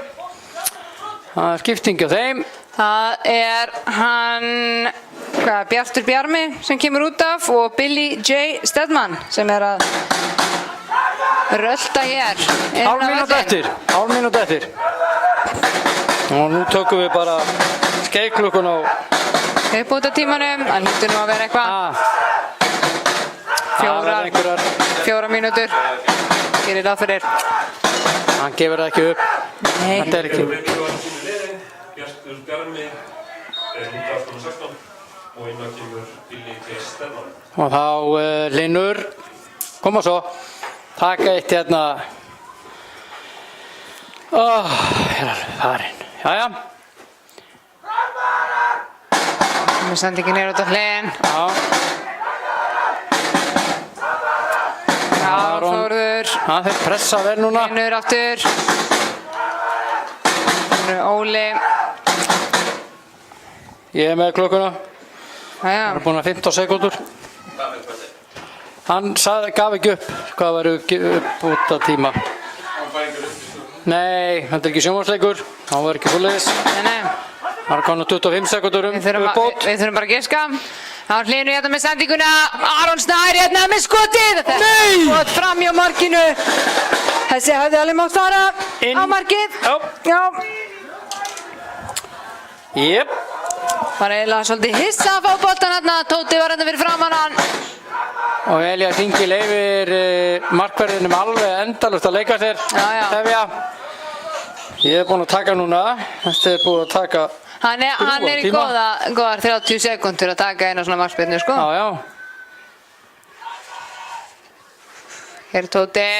Það er skipting hjá þeim. Það er hann Bjartur Bjarmi sem kemur út af og Billy J. Stedman sem er að rölda hér. Hálf mínútu eftir. Hálf mínútu eftir. Og nú tökum við bara skeiklukkun á. Uppbótartímanum, hann hlýtur nú að vera eitthvað Það er einhverjar. 4 mínútur. Gerir það fyrir. Hann gefur það ekki upp. Nei. Þetta er ekki. Breytingu á sínu liði, Bjartur Bjarmi er út af númer 16 og inn á kemur Billy J. Stedman. Og þá Linur. Koma svo. Taka eitt hérna. Hér er alveg farinn. Jæja. Með sendingin er út af hliðin. Já. Aron Þórður. Það þeir pressa vel núna. Finnur aftur. Finnur Óli. Ég er með klukkuna. Jæja. Það er búin að 15 sekúndur. Hann gaf ekki upp hvað var upp út af tíma. Nei, þetta er ekki sjónvarsleikur. Hann var ekki svoleiðis. Nei. Það er konar 25 sekúndur Við þurfum bara að giska. Það var Hlynur hérna með sendinguna. Aron Snær hérna með skotið. Nei! Skot fram hjá markinu. Þessi hefði alveg mátt fara Inn. á markið. Já. Já. Jep. Var eiginlega svolítið hissa að fá boltan hérna. Tóti var hérna fyrir framan hann. Og Elías Ingi leifir markverðinum alveg endalaust að leika sér. Já. Hefja. Ég er búinn að taka núna. Þetta er búinn að taka. Hann er í tíma. góðar 30 sekúndur að taka eina svona markspyrnu, sko. Já, já. Hér er Tóti.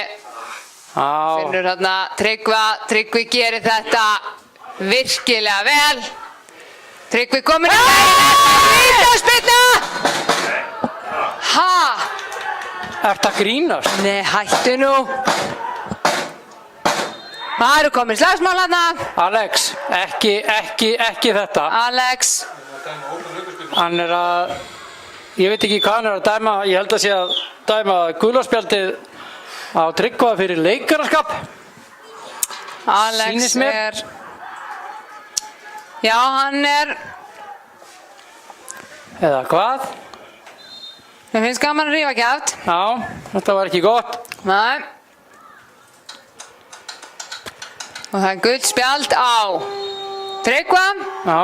Já. Finnur hérna Tryggvi gerir þetta virkilega vel. Tryggvi kominn að vítaspyrna! Ha? Ertu að grínast? Nei, hættu nú. Það eru komin slagsmál hérna. Alex, ekki þetta. Alex. Hann er að, ég veit ekki hvað hann er að dæma, ég held að sé að dæma gulaspjaldið á Tryggva fyrir leikaraskap. Alex Sýnist mér. er... Já, hann er... Eða hvað? Mér finnst gaman að rífa kjaft. Já, þetta var ekki gott. Nei. Og það er gult spjald á Tryggva. Já.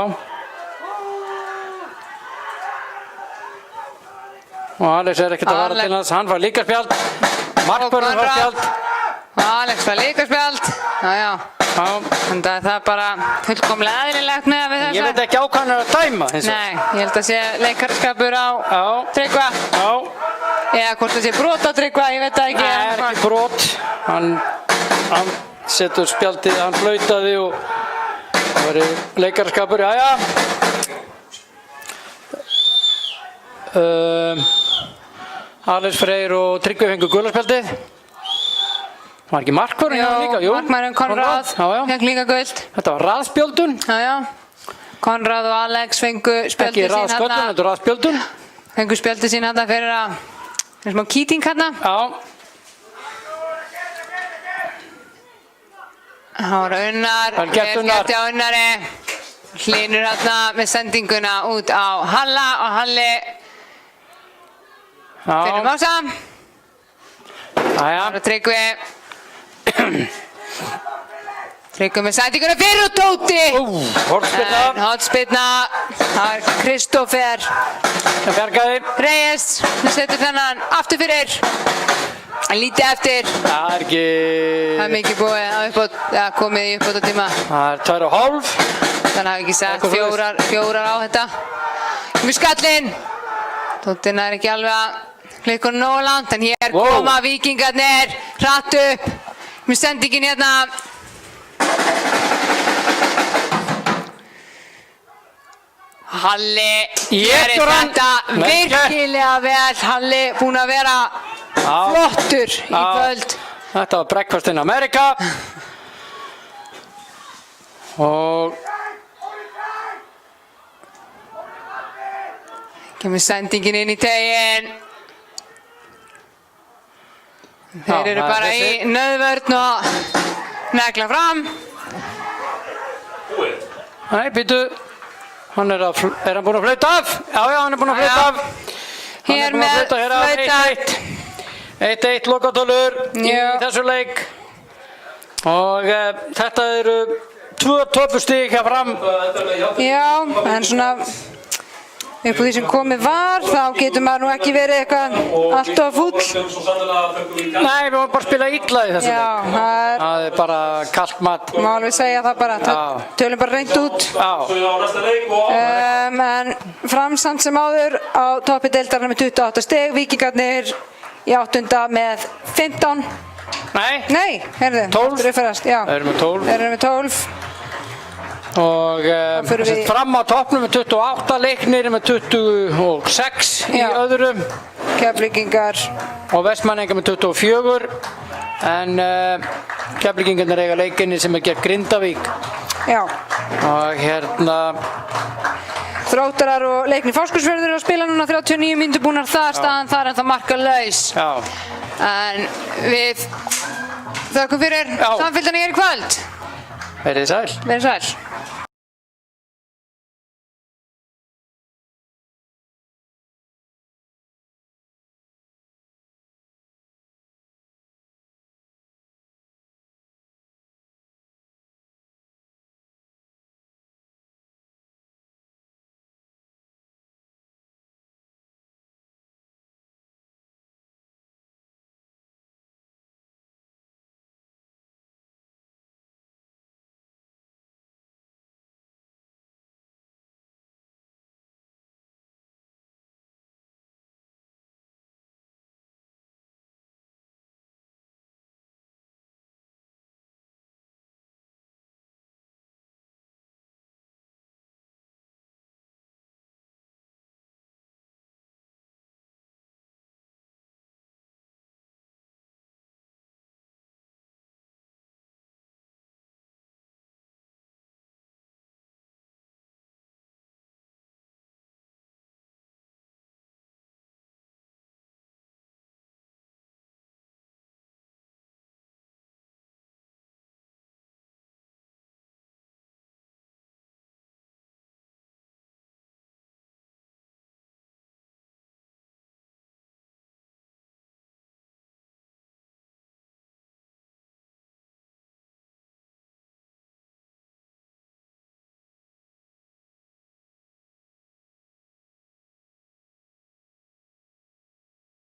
Og Alex er ekkert að vara til hans, hann var líka spjald. Markvörður var spjald. Og Alex var líka spjald. Já. Já. En það er bara fullkomlega eðlilegt með við þessa. Ég veit ekki á hvað hann er að dæma. Nei, ég held að sé leikarskapur á Já. Tryggva. Já. Eða hvort það sé brot á Tryggva, ég veit það ekki. Það er ekki brot. Hann setur spjaldið, hann flautaði og það var leikaraskapur. Alex Freyr og Tryggvi fengu gulaspjaldið. Var ekki markvörðin hjá þeim líka? Jú, markmaðurinn Konráð fekk líka gult. Þetta var raðspjöldun. Já. Konráð og Alex fengu spjöldið sín Ekki raðsköllun, þetta var raðspjöldun. Fengu spjöldið sín hérna fyrir að smá kýting hérna. Já. Það var Unnar, vel gert á Unnari. Hlynur hérna með sendinguna út á Halla og Halli fyrir Mása. Það var Tryggvi. Tryggvi með sendinguna fyrir og Tóti. Hornspyrna. Það var Kristófer. Það bjargaði. Reyes, það setur þennan aftur fyrir. Lítið eftir. Það er ekki... Það er mikið búið að komið í uppbótartíma. Það er 2,5. Þannig hafi ekki sett fjórar á þetta. Með skallinn. Tóti nær ekki alveg að klikka nógu langt, en hér koma Víkingarnir hratt upp. Með sendingin hérna. Halli gerir þetta virkilega vel. Halli búinn að vera flottur í kvöld. Þetta var Breakfast in America. Og kemur sendingin inn í tegin. Þeir eru bara í nauðvörn og negla fram. Nei, býtu. Er hann búinn að flauta af? Já, hann er búinn að flauta af. Hér með flauta. 1-1 lokatölur í þessu leik. Og þetta eru 2 toppustig hjá Fram. Já, en svona upp á því sem komið var, þá getur maður nú ekki verið eitthvað alltof fúll. Nei, við vorum bara að spila illa í þessu leik. Það er bara kalt mat. Má alveg segja það bara, tölum bara reynt út. En Fram samt sem áður á toppi deildarinnar með 28 stig, Víkingarnir í 8. með 15. Nei, heyrðu, 12. Þeir eru með 12. Og Fram á toppnum með 28, Leiknir með 26 í öðrum. Keflvíkingar og Vestmannaeyingar með 24. En Keflvíkingarnir eiga leikinni sem er gegn Grindavík. Já. Og hérna Þróttarar og Leiknir Fáskursfjörður eru að spila núna 39 mínútur búnar þar, staðan þar en það markalaus. En við þökkum fyrir samfylgdina hér í kvöld. Verið sæl. Verið sæl.